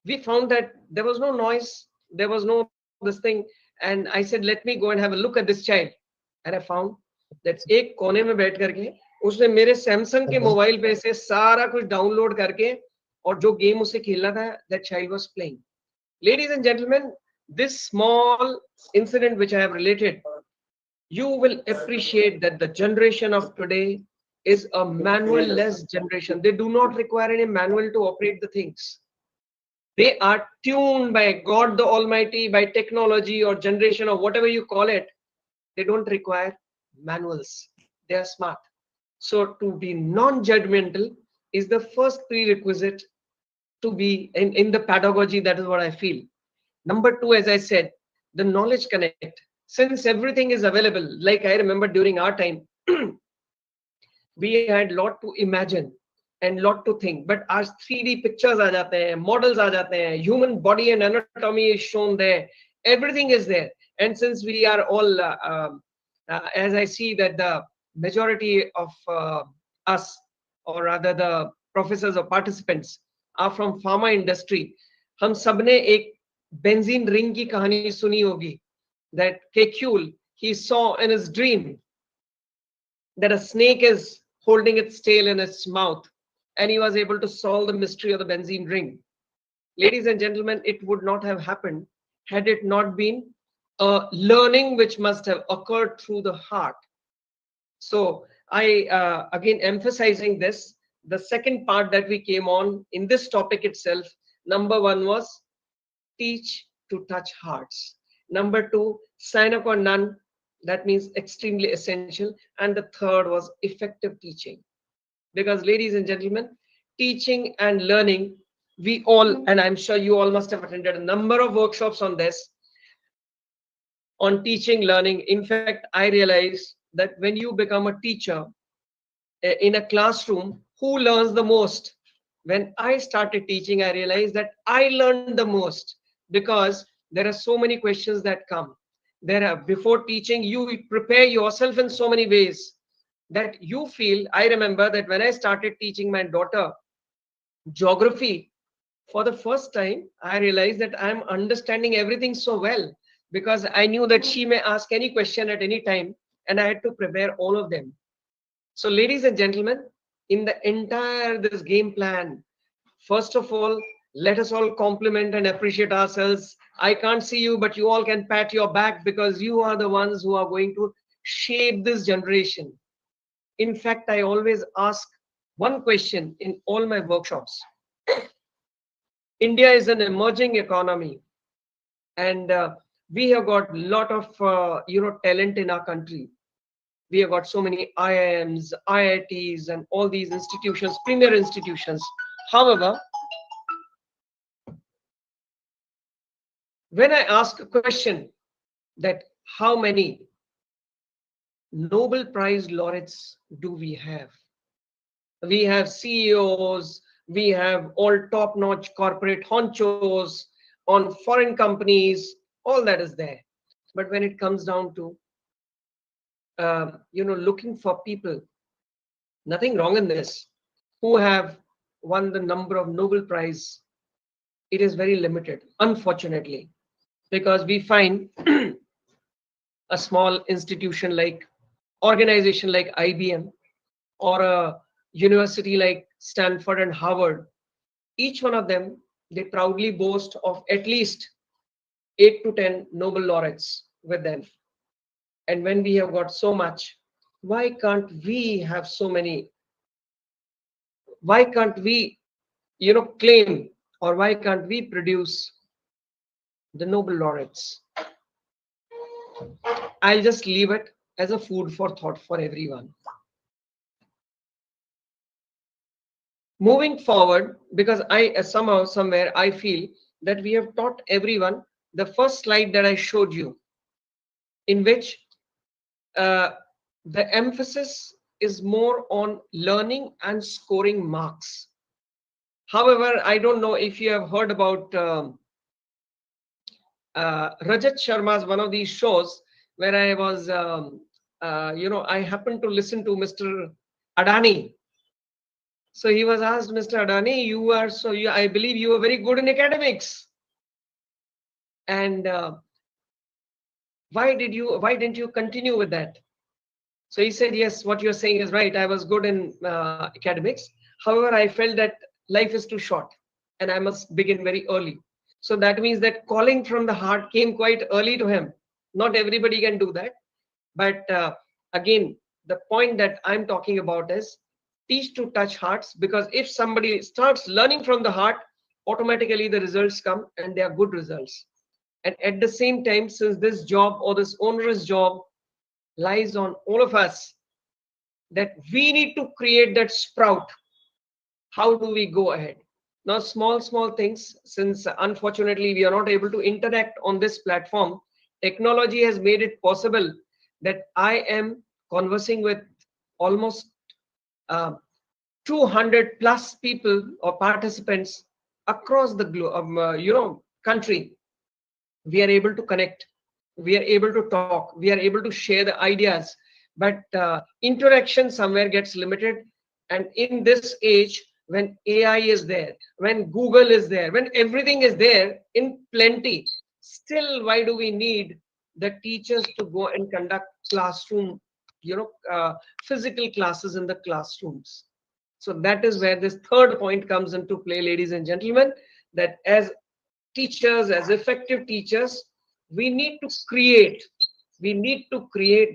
we found that there was no noise, there was no this thing, and I said, let me go and have a look at this child. And I found that एक कोने में बैठ करके उसने मेरे Samsung के mobile पे से सारा कुछ डाउनलोड करके और जो गेम उसे खेलना था, that child was playing. Ladies and gentlemen, this small incident which I have related, you will appreciate that the generation of today is a manual less generation. They do not require any manual to operate the things. They are tuned by God the Almighty, by technology or generation or whatever you call it. They don't require manuals. They are smart. So to be non-judgmental is the first prerequisite to be in the pedagogy. That is what I feel. Number two, as I said, the knowledge connect. Since everything is available, like I remember during our time, we had lot to imagine and lot to think. But as 3D pictures aa jate hain, models aa jate hain, human body and anatomy is shown there, everything is there. And since we are all, as I see that the majority of us, or rather the professors or participants, are from pharma industry, हम सबने एक benzene ring की कहानी सुनी होगी, that Kekule, he saw in his dream that a snake is holding its tail in its mouth, and he was able to solve the mystery of the benzene ring. Ladies and gentlemen, it would not have happened had it not been a learning which must have occurred through the heart. So I again emphasizing this, the second part that we came on in this topic itself, number one was teach to touch hearts. Number two, Sine-qua-non, that means extremely essential. And the third was effective teaching. Because ladies and gentlemen, teaching and learning, we all, and I'm sure you all must have attended a number of workshops on this, on teaching, learning. In fact, I realized that when you become a teacher in a classroom, who learns the most? When I started teaching, I realized that I learned the most, because there are so many questions that come. There are, before teaching, you prepare yourself in so many ways that you feel. I remember that when I started teaching my daughter geography, for the first time, I realized that I'm understanding everything so well, because I knew that she may ask any question at any time, and I had to prepare all of them. So, ladies and gentlemen, in the entire this game plan, first of all, let us all compliment and appreciate ourselves. I can't see you, but you all can pat your back, because you are the ones who are going to shape this generation. In fact, I always ask one question in all my workshops. India is an emerging economy, and we have got a lot of talent in our country. We have got so many IIMs, IITs, and all these institutions, premier institutions. However, when I ask a question that how many Nobel Prize laureates do we have? we have CEOs, we have all top-notch corporate honchos on foreign companies, all that is there. But when it comes down to looking for people, nothing wrong in this, who have won the number of Nobel Prize, it is very limited, unfortunately, because we find a small institution like organization like IBM or a university like Stanford and Harvard, each one of them, they proudly boast of at least 8 to 10 Nobel laureates with them. And when we have got so much, why can't we have so many? Why can't we, claim, or why can't we produce the Nobel laureates? I'll just leave it as a food for thought for everyone. Moving forward, because I somehow, somewhere, I feel that we have taught everyone the first slide that I showed you, in which the emphasis is more on learning and scoring marks. However, I don't know if you have heard about Rajat Sharma's one of these shows where I was, I happened to listen to Mr. Adani. So he was asked, Mr. Adani, I believe you are very good in academics. And why didn't you continue with that? So he said, yes, what you're saying is right. I was good in academics. However, I felt that life is too short and I must begin very early. So that means that calling from the heart came quite early to him. Not everybody can do that. But again, the point that I'm talking about is teach to touch hearts, because if somebody starts learning from the heart, automatically the results come and they are good results. And at the same time, since this job or this onerous job lies on all of us, that we need to create that sprout. How do we go ahead? Now, small things, since unfortunately we are not able to interact on this platform, technology has made it possible that I am conversing with almost 200 plus people or participants across the country. We are able to connect, we are able to talk, we are able to share the ideas, but interaction somewhere gets limited. And in this age, when AI is there, when Google is there, when everything is there in plenty, still why do we need the teachers to go and conduct classroom, physical classes in the classrooms? So that is where this third point comes into play, ladies and gentlemen, that as teachers, as effective teachers, we need to create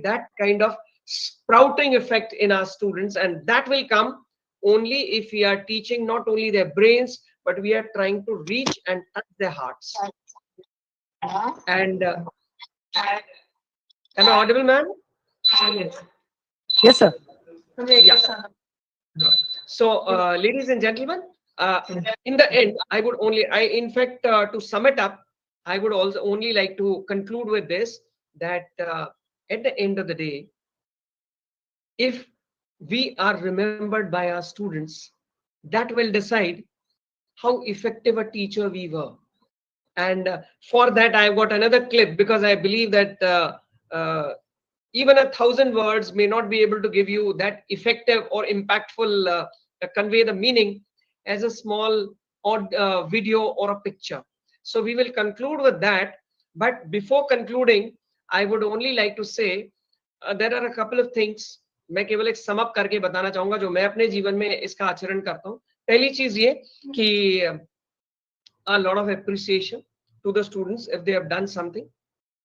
that kind of sprouting effect in our students, and that will come only if we are teaching not only their brains, but we are trying to reach and touch their hearts. And am I audible, man? Yes, sir. Yeah. So ladies and gentlemen, in the end, in fact, to sum it up, I would also only like to conclude with this, that at the end of the day, if we are remembered by our students, that will decide how effective a teacher we were. And for that, I've got another clip, because I believe that even 1,000 words may not be able to give you that effective or impactful, convey the meaning as a small video or a picture. So we will conclude with that. But before concluding, I would only like to say there are a couple of things मैं केवल एक sum up करके बताना चाहूंगा जो मैं अपने जीवन में इसका आचरण करता हूं. पहली चीज ये कि a lot of appreciation to the students if they have done something.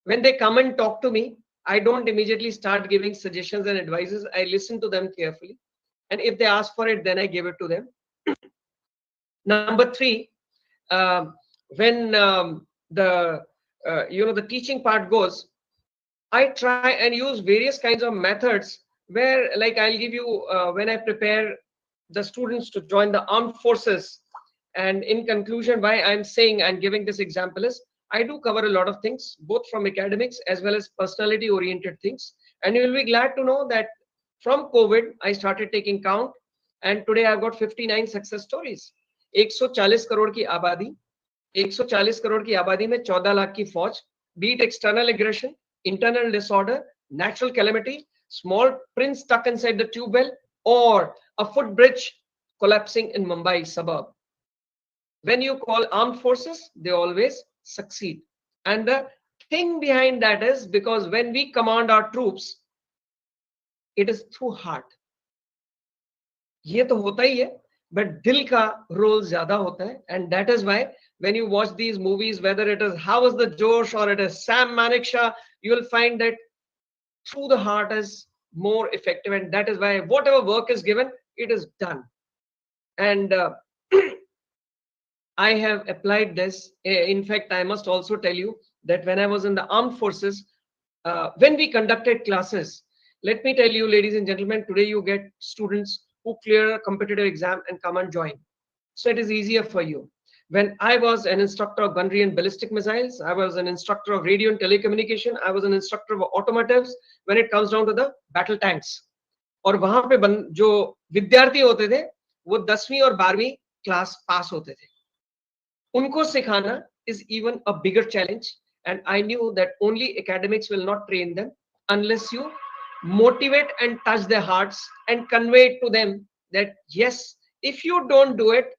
When they come and talk to me, I don't immediately start giving suggestions and advices. I listen to them carefully, and if they ask for it, then I give it to them. Number three, when the teaching part goes, I try and use various kinds of methods where, like, I'll give you when I prepare the students to join the armed forces. And in conclusion, why I'm saying and giving this example is, I do cover a lot of things, both from academics as well as personality oriented things. And you will be glad to know that from COVID, I started taking count and today I've got 59 success stories. 140 crore की आबादी, 140 करोड़ की आबादी में 14 लाख की फौज, be it external aggression, internal disorder, natural calamity, small prince stuck inside the tube well, or a footbridge collapsing in Mumbai suburb. When you call armed forces, they always succeed. And the thing behind that is because when we command our troops, it is through heart. ये तो होता ही है, but दिल का role ज्यादा होता है, and that is why when you watch these movies, whether it is How is the Josh or it is Sam Manekshaw, you will find that through the heart is more effective, and that is why whatever work is given, it is done. And I have applied this. In fact, I must also tell you that when I was in the armed forces, when we conducted classes, let me tell you, ladies and gentlemen, today you get students who clear a competitive exam and come and join. So it is easier for you. When I was an instructor of gunnery and ballistic missiles, I was an instructor of radio and telecommunication, I was an instructor of automotives when it comes down to the battle tanks. और वहां पे जो विद्यार्थी होते थे वो 10वीं और 12वीं क्लास पास होते थे. उनको सिखाना is even a bigger challenge, and I knew that only academics will not train them unless you motivate and touch their hearts and convey it to them that yes, if you don't do it,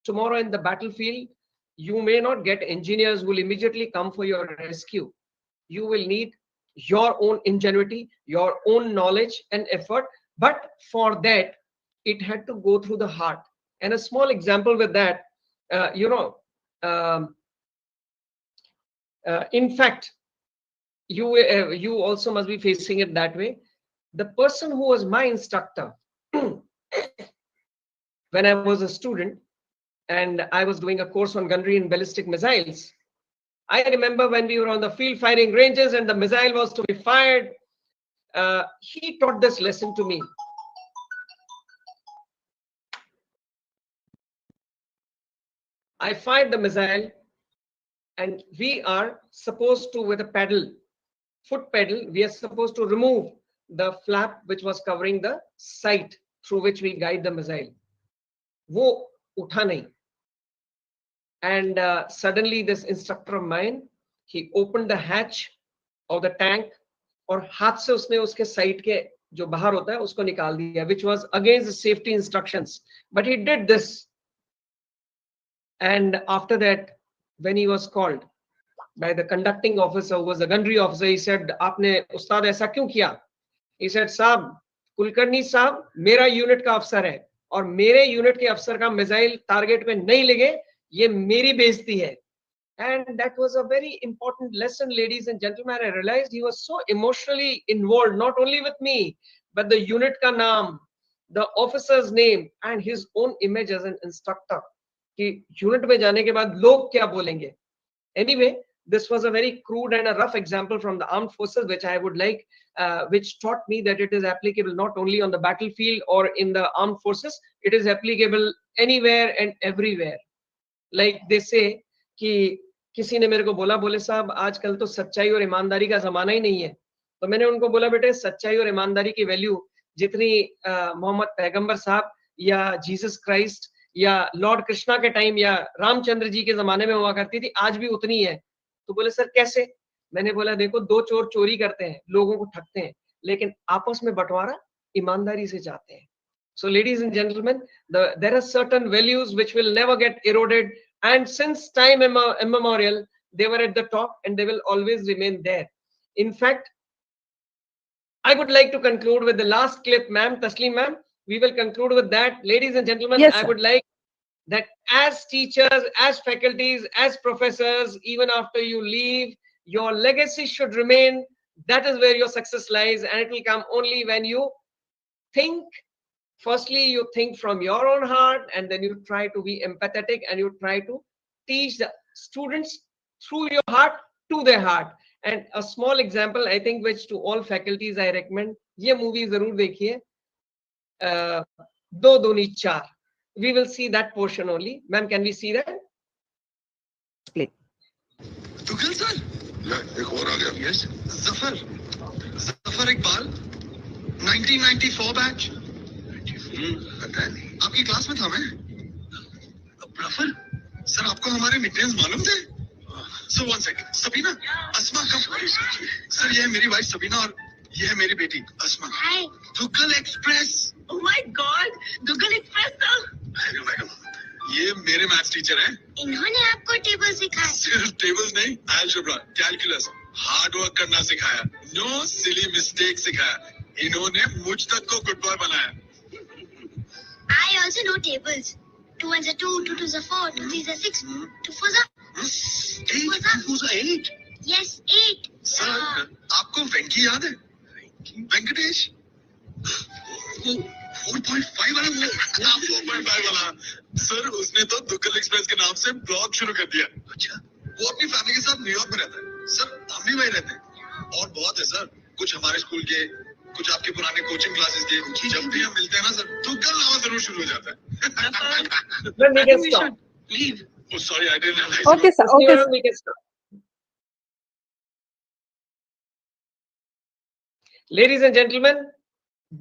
tomorrow in the battlefield, you may not get engineers who will immediately come for your rescue. You will need your own ingenuity, your own knowledge and effort. But for that, it had to go through the heart. And a small example with that, in fact, you also must be facing it that way. The person who was my instructor when I was a student and I was doing a course on gunnery and ballistic missiles, I remember when we were on the field firing ranges and the missile was to be fired, he taught this lesson to me. I fired the missile and we are supposed to, with a pedal, foot pedal, we are supposed to remove the flap which was covering the sight through which we guide the missile. Wo utha nahi. And suddenly this instructor of mine, he opened the hatch of the tank और हाथ से उसने उसके side के जो बाहर होता है उसको निकाल दिया, which was against the safety instructions. But he did this. And after that, when he was called by the conducting officer, who was the gunnery officer, he said, आपने उस्ताद ऐसा क्यों किया? He said, साहब, कुलकर्णी साहब मेरा यूनिट का अफसर है और मेरे यूनिट के अफसर का मिसाइल टारगेट में नहीं लगे, ये मेरी बेइज्जती है. And that was a very important lesson, ladies and gentlemen. I realized he was so emotionally involved, not only with me, but the unit ka naam, the officer's name, and his own image as an instructor. कि unit में जाने के बाद लोग क्या बोलेंगे? Anyway, this was a very crude and a rough example from the armed forces, which I would like, which taught me that it is applicable not only on the battlefield or in the armed forces, it is applicable anywhere and everywhere. Like they say कि किसी ने मेरे को बोले साहब आजकल तो सच्चाई और ईमानदारी का जमाना ही नहीं है. तो मैंने उनको बोला बेटे सच्चाई और ईमानदारी की वैल्यू जितनी मोहम्मद पैगंबर साहब या जीसस क्राइस्ट या लॉर्ड कृष्णा के टाइम या रामचंद्र जी के जमाने में हुआ करती थी, आज भी उतनी है. तो बोले सर कैसे? मैंने बोला देखो, दो चोर चोरी करते हैं, लोगों को ठगते हैं, लेकिन आपस में बंटवारा ईमानदारी से चाहते हैं. So ladies and gentlemen, there are certain values which will never get eroded, and since time immemorial, they were at the top and they will always remain there. In fact, I would like to conclude with the last clip, ma'am, Tasleem ma'am. We will conclude with that. Ladies and gentlemen, Yes, I sir. would like that as teachers, as faculties, as professors, even after you leave, your legacy should remain. That is where your success lies, and it will come only when you think. Firstly, you think from your own heart, and then you try to be empathetic and you try to teach the students through your heart to their heart. And a small example, I think, which to all faculties I recommend, ये movie जरूर देखिए, दो दूनी चार. We will see that portion only. Ma'am, can we see that? Please. तुगल sir, एक और आ गया. Yes. Zafar Iqbal, 1994 batch. पता नहीं आपकी क्लास में था मैं ब्लफर सर आपको हमारे निकनेम्स मालूम थे सर वन सेकंड सबीना अस्मा कब सर ये है मेरी वाइफ सबीना और ये है मेरी बेटी Asma hi Duggal express oh my God Duggal express sir madam ये मेरे मैथ्स टीचर हैं इन्होंने आपको टेबल सिखाया सिर्फ टेबल्स नहीं अलजेब्रा कैलकुलस हार्ड वर्क करना सिखाया नो सिली मिस्टेक सिखाया इन्होंने मुझ तक को गुड बॉय बनाया I also know tables. 2 ones are 2, 2 twos are 4, 2 threes are 6, 2 fours are 8, 2 fours are 8. Yes, 8. Sir, आपको वेंकी याद है? वेंकटेश? 4.5 वाला वो? 4.5 वाला। सर, उसने तो दुग्गल एक्सप्रेस के नाम से ब्लॉग शुरू कर दिया। अच्छा? वो अपनी फैमिली के साथ न्यूयॉर्क में रहता है। सर, हम भी वहीं रहते हैं। और बहुत है सर, कुछ हमारे स्कूल के कुछ आपके पुराने कोचिंग क्लासेस के जब भी हम मिलते हैं ना सर तो कल नामा जरूर शुरू हो जाता है Then we can stop. Please oh sorry I didn't realise Okay, sir. Okay, sir. We can stop. Ladies and gentlemen,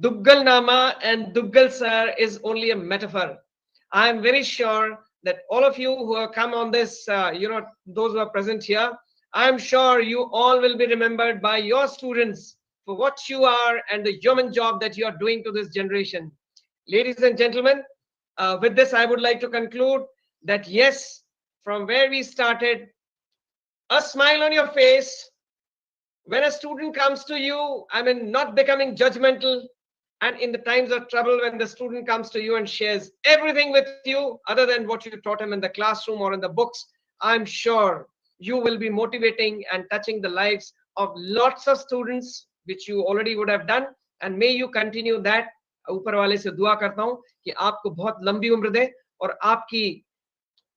Duggal Nama and Duggal Sir is only a metaphor. I am very sure that all of you who have come on this, those who are present here, I am sure you all will be remembered by your students for what you are and the human job that you are doing to this generation. Ladies and gentlemen, with this, I would like to conclude that yes, from where we started, a smile on your face, when a student comes to you, I mean, not becoming judgmental, and in the times of trouble, when the student comes to you and shares everything with you, other than what you taught him in the classroom or in the books, I'm sure you will be motivating and touching the lives of lots of students, which you already would have done. And may you continue that. ऊपर वाले से दुआ करता हूं कि आपको बहुत लंबी उम्र दे और आपकी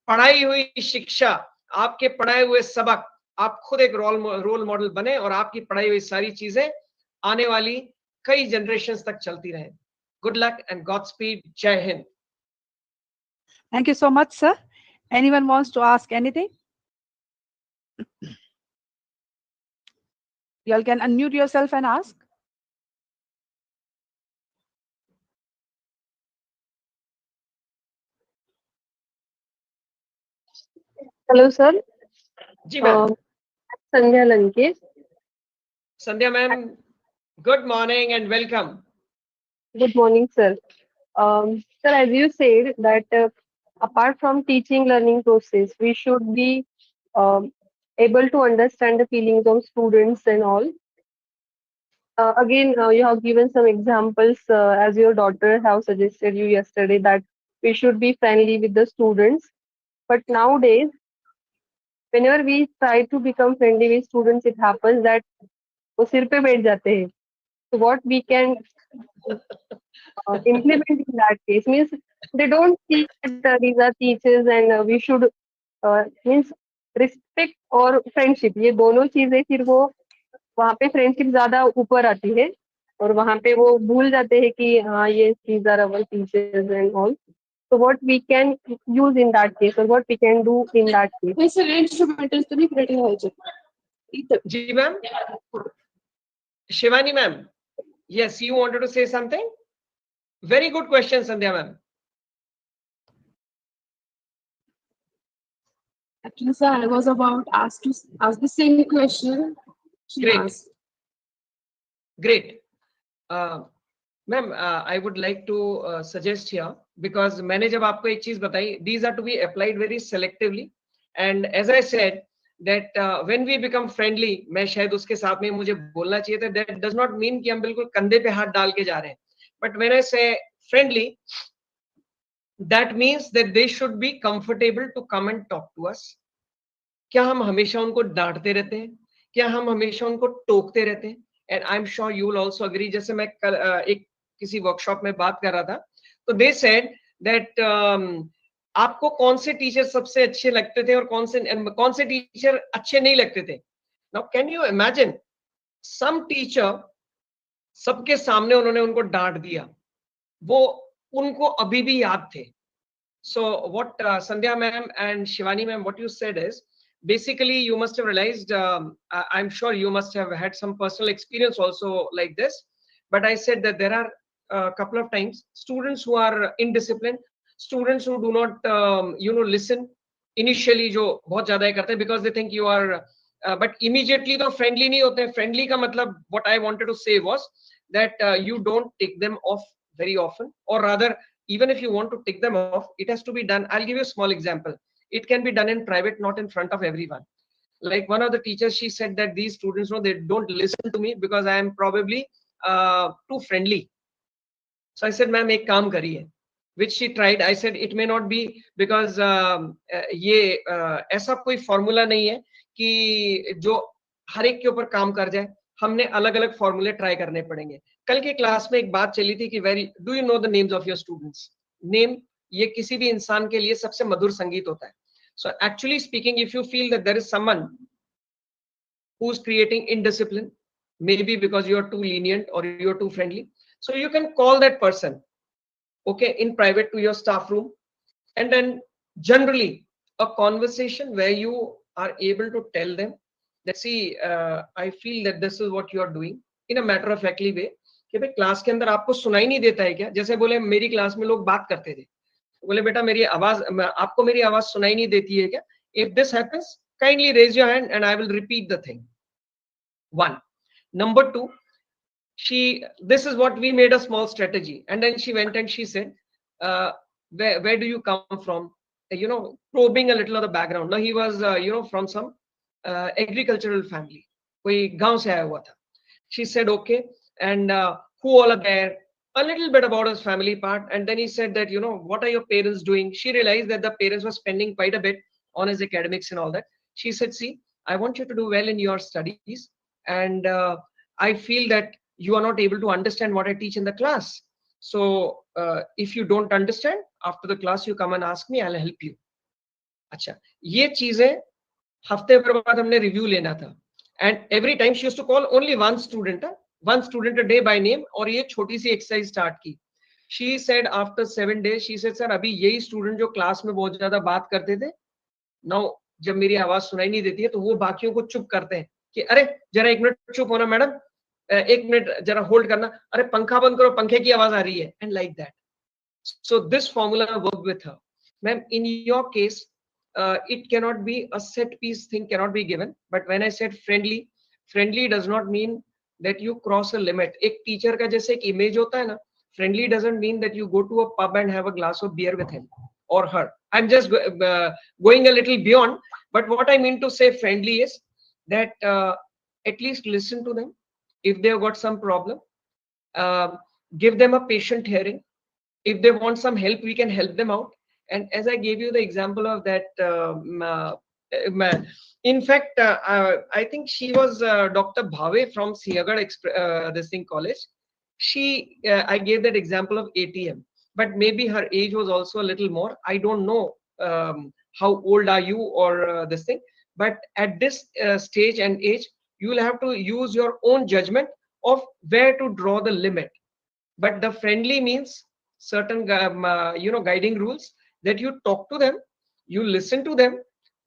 पढ़ाई हुई शिक्षा, आपके पढ़ाए हुए सबक, आप खुद एक रोल मॉडल बने और आपकी पढ़ाई हुई सारी चीजें आने वाली कई जनरेशंस तक चलती रहें. Good luck and God speed. जय Hind. Thank you so much, sir. Anyone wants to ask anything? You all can unmute yourself and ask. Hello, sir. जी ma'am. Sandhya Lankesh. Sandhya ma'am, good morning and welcome. Good morning, sir. Sir, as you said that apart from teaching learning process, we should be able to understand the feelings of students and all. Again, you have given some examples as your daughter have suggested you yesterday that we should be friendly with the students. But nowadays, whenever we try to become friendly with students, it happens that वो सिर पे बैठ जाते हैं. So what we can implement in that case means they don't see that these are teachers and we should means respect और friendship ये दोनों चीजें फिर वो वहाँ पे friendship ज्यादा ऊपर आती है और वहाँ पे वो भूल जाते हैं कि हाँ ये these are our teachers and all. So what we can use in that case or what we can do in that case. वैसे instrumentals तो नहीं creating हो जाए. जी ma'am. Shivani ma'am, yes, you wanted to say something? Very good question, Sandhya ma'am. Actually, sir, I was about asked to ask the same question. Great. Great. Ma'am, I would like to suggest here, because मैंने जब आपको एक चीज बताई, these are to be applied very selectively. And as I said, that when we become friendly, मैं शायद उसके साथ में मुझे बोलना चाहिए था, that does not mean कि हम बिल्कुल कंधे पे हाथ डाल के जा रहे हैं. But when I say friendly, that means that they should be comfortable to come and talk to us. क्या हम हमेशा उनको डांटते रहते हैं? क्या हम हमेशा उनको टोकते रहते हैं? And I'm sure you will also agree. जैसे मैं कल एक किसी वर्कशॉप में बात कर रहा था, तो they said that आपको कौन से टीचर सबसे अच्छे लगते थे और कौन से टीचर अच्छे नहीं लगते थे. Now can you imagine some teacher, सबके सामने उन्होंने उनको डांट दिया, वो उनको अभी भी याद थे. So what Sandhya ma'am and Shivani ma'am, what you said is, basically you must have realized, I'm sure you must have had some personal experience also like this, but I said that there are a couple of times, students who are indisciplined, students who do not listen initially, जो बहुत ज़्यादा करते हैं because they think you are but immediately तो friendly नहीं होते हैं. Friendly का मतलब, what I wanted to say was that you don't take them off very often, or rather, even if you want to take them off, it has to be done. I'll give you a small example. It can be done in private, not in front of everyone. Like one of the teachers, she said that these students, no, they don't listen to me because I am probably too friendly. So I said, ma'am, ek kaam kariye, which she tried. I said, it may not be because ये ऐसा कोई formula नहीं है कि जो हर एक के ऊपर काम कर जाए. हमने अलग अलग फॉर्मूले ट्राई करने पड़ेंगे. कल के क्लास में एक बात चली थी कि do you know the names of your students. Name ये किसी भी इंसान के लिए सबसे मधुर संगीत होता है. So actually speaking, if you feel that there is someone who's creating indiscipline, maybe because you are too lenient or you are too friendly, so you can call that person, okay, in private to your staff room, and then generally a conversation where you are able to tell them that, see, I feel that this is what you are doing in a matter of factly way. कि भाई class के अंदर आपको सुनाई नहीं देता है क्या? जैसे बोले मेरी क्लास में लोग बात करते थे, बोले बेटा मेरी आवाज, आपको मेरी आवाज सुनाई नहीं देती है क्या? If this happens, kindly raise your hand and I will repeat the thing. One. Number two, this is what we made a small strategy, and then she went and she said, where do you come from? Probing a little of the background. Now he was from some agricultural family, कोई गांव से आया हुआ था. She said, okay, and who all are there? A little bit about his family part, and then he said that, what are your parents doing? She realized that the parents were spending quite a bit on his academics and all that. She said, see, I want you to do well in your studies, and I feel that you are not able to understand what I teach in the class. So if you don't understand, after the class you come and ask me, I'll help you. अच्छा, ये चीजें हफ्ते भर बाद हमने review लेना था. And every time she used to call only one student a day by name, और ये छोटी सी exercise start की. She said after 7 days, she said, sir, अभी यही student जो क्लास में बहुत ज्यादा बात करते थे, now जब मेरी आवाज सुनाई नहीं देती है तो वो बाकियों को चुप करते हैं कि अरे जरा 1 मिनट चुप होना मैडम, 1 मिनट जरा होल्ड करना, अरे पंखा बंद करो, पंखे की आवाज आ रही है, and like that. So this formula worked with her. Ma'am, in your case, it cannot be a set piece thing, cannot be given. But when I said friendly does not mean that you cross a limit. एक teacher का जैसे एक image होता है ना, friendly doesn't mean that you go to a pub and have a glass of beer with him or her. I'm just going a little beyond, but what I mean to say friendly is that at least listen to them. If they've got some problem, give them a patient hearing. If they want some help, we can help them out. And as I gave you the example of that, in fact, I think she was Dr. Bhave from Siagar this thing college. I gave that example of ATM, but maybe her age was also a little more. I don't know how old are you or this thing, but at this stage and age, you will have to use your own judgment of where to draw the limit. But the friendly means certain guiding rules, that you talk to them, you listen to them,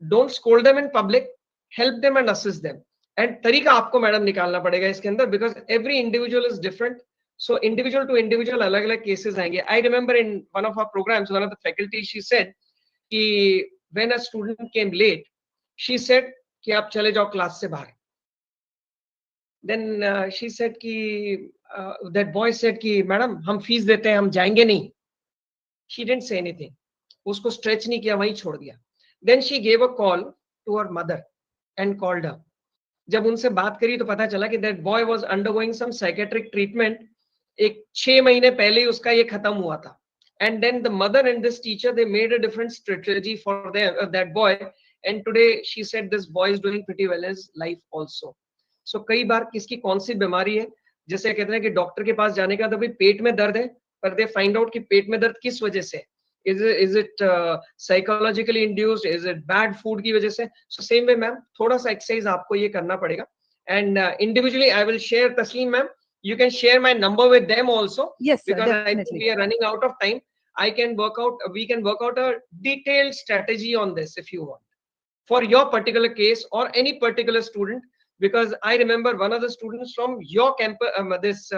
don't scold them in public, help them and assist them. And तरीका आपको madam निकालना पड़ेगा इसके अंदर, because every individual is different. So individual to individual अलग अलग cases आएंगे. I remember in one of our programs, one of the faculty, she said कि when a student came late, she said कि आप चले जाओ क्लास से बाहर. Then she said कि that boy said कि मैडम हम फीस देते हैं, हम जाएंगे नहीं. She didn't say anything. उसको stretch नहीं किया, वहीं छोड़ दिया. Then she gave a call to her mother and called her. जब उनसे बात करी तो पता चला कि that boy was undergoing some psychiatric treatment. एक 6 महीने पहले ही उसका ये खत्म हुआ था. And then the mother and this teacher, they made a different strategy for that boy. And today she said this boy is doing pretty well in his life also. So कई बार किसकी कौन सी बीमारी है, जैसे कहते हैं कि डॉक्टर के पास जाने का तो भाई पेट में दर्द है, पर they find out कि पेट में दर्द किस वजह से. Is it psychologically induced? Is it bad food की वजह से? So same way, ma'am, थोड़ा सा exercise आपको ये करना पड़ेगा. And individually, I will share, Tasleem ma'am, you can share my number with them also. Yes, sir, because I think definitely. we are running out of time. We can work out a detailed strategy on this if you want, for your particular case or any particular student. Because I remember one of the students from your campus,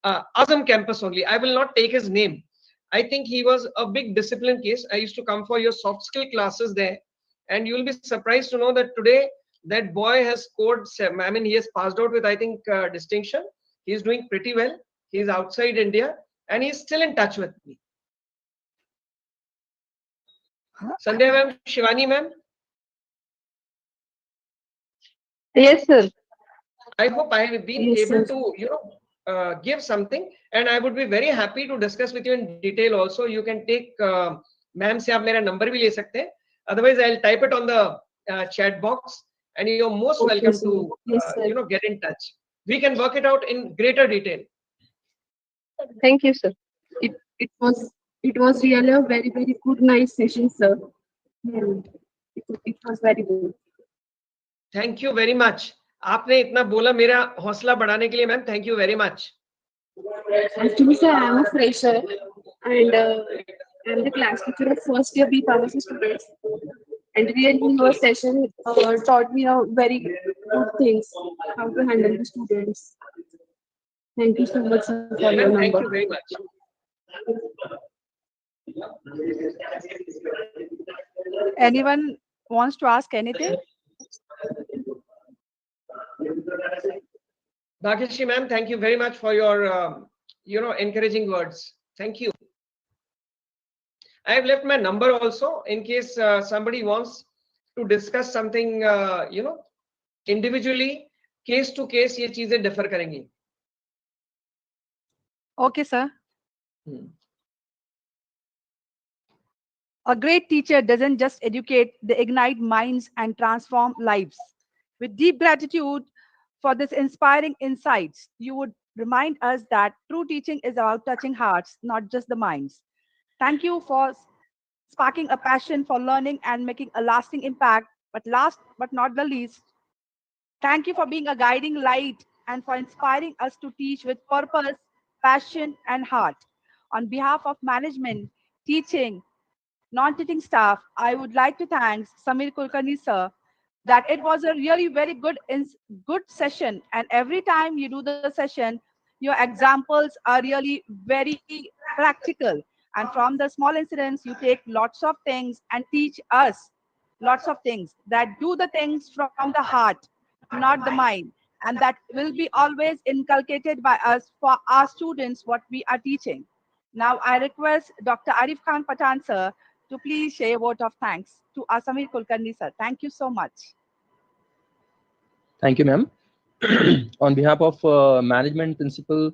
Azam campus only. I will not take his name. I think he was a big discipline case. I used to come for your soft skill classes there, and you will be surprised to know that today that boy has scored. I mean, he has passed out with, I think, distinction. He is doing pretty well. He is outside India, and he is still in touch with me. Sandhya ma'am, Shivani ma'am, Yes, sir. I hope I have been Yes, able sir. to, give something, and I would be very happy to discuss with you in detail. Also, you can take ma'am से आप मेरा number भी ले सकते हैं. Otherwise, I'll type it on the chat box, and you're most Okay, welcome sir. to, Yes, sir. get in touch. We can work it out in greater detail. Thank you, sir. It was really a very very good nice session, sir. Hmm. It was very good. Thank you very much. आपने इतना बोला मेरा हौसला बढ़ाने के लिए ma'am. Thank you very much. Actually, sir, I am a fresher and I am the class teacher of first year B pharmacy students. And really, your session taught me a very good things how to handle the students. Thank you so much, sir, for your Ma'am, number. thank you very much. Anyone wants to ask anything? Bhagyashi ma'am, thank you very much for your, encouraging words. Thank you. I have left my number also in case somebody wants to discuss something, individually, case to case, ये चीजें differ करेंगी. Okay, sir. A great teacher doesn't just educate, they ignite minds and transform lives. With deep gratitude for this inspiring insights, you would remind us that true teaching is about touching hearts, not just the minds. Thank you for sparking a passion for learning and making a lasting impact. But last but not the least, thank you for being a guiding light and for inspiring us to teach with purpose, passion, and heart. On behalf of management, teaching, non-teaching staff, I would like to thank Sameer Kulkarni sir that it was a really very good session, and every time you do the session, your examples are really very practical, and from the small incidents you take lots of things and teach us lots of things that do the things from the heart, not the mind, and that will be always inculcated by us for our students what we are teaching. Now I request Dr. Arif Khan Patan sir to please share a vote of thanks to Asamir Kulkarni sir. Thank you so much. Thank you, ma'am. On behalf of management, principal,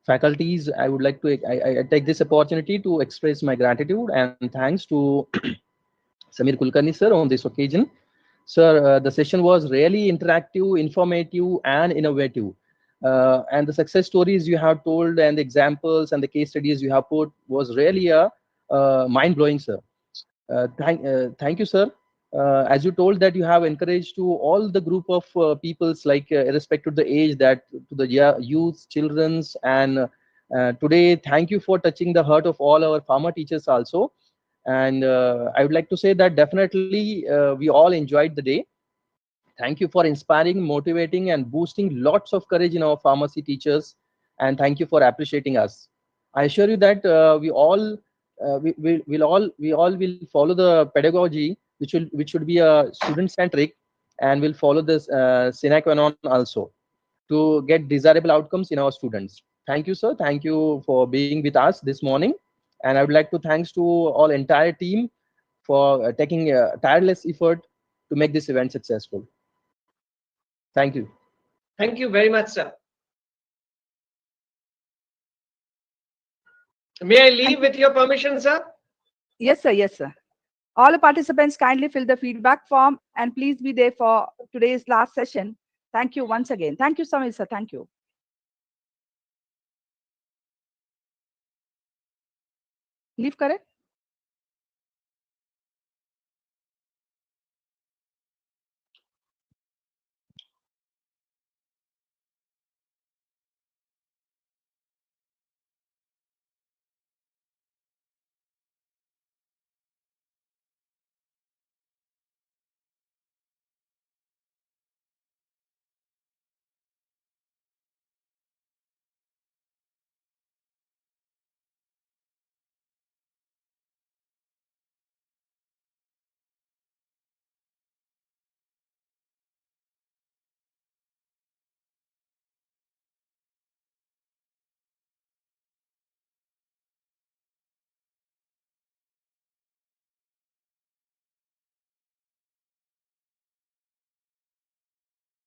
faculties, I would like to I take this opportunity to express my gratitude and thanks to Sameer Kulkarni sir on this occasion. Sir, the session was really interactive, informative, and innovative. And the success stories you have told and the examples and the case studies you have put was really a mind-blowing, sir. Thank you, sir. As you told that you have encouraged to all the group of peoples, like irrespective of the age, that to the youth, children's, and today, thank you for touching the heart of all our farmer teachers also. And I would like to say that definitely we all enjoyed the day. Thank you for inspiring, motivating, and boosting lots of courage in our pharmacy teachers. And thank you for appreciating us. I assure you that we all will follow the pedagogy which should be student centric, and will follow this Sine-qua-non also to get desirable outcomes in our students. Thank you, sir. Thank you for being with us this morning. And I would like to thanks to all entire team for taking tireless effort to make this event successful. Thank you. Thank you very much, sir. May I leave with your permission, sir? Yes, sir. Yes, sir. All the participants kindly fill the feedback form and please be there for today's last session. Thank you once again. Thank you, Samir, sir. Thank you. Leave correct?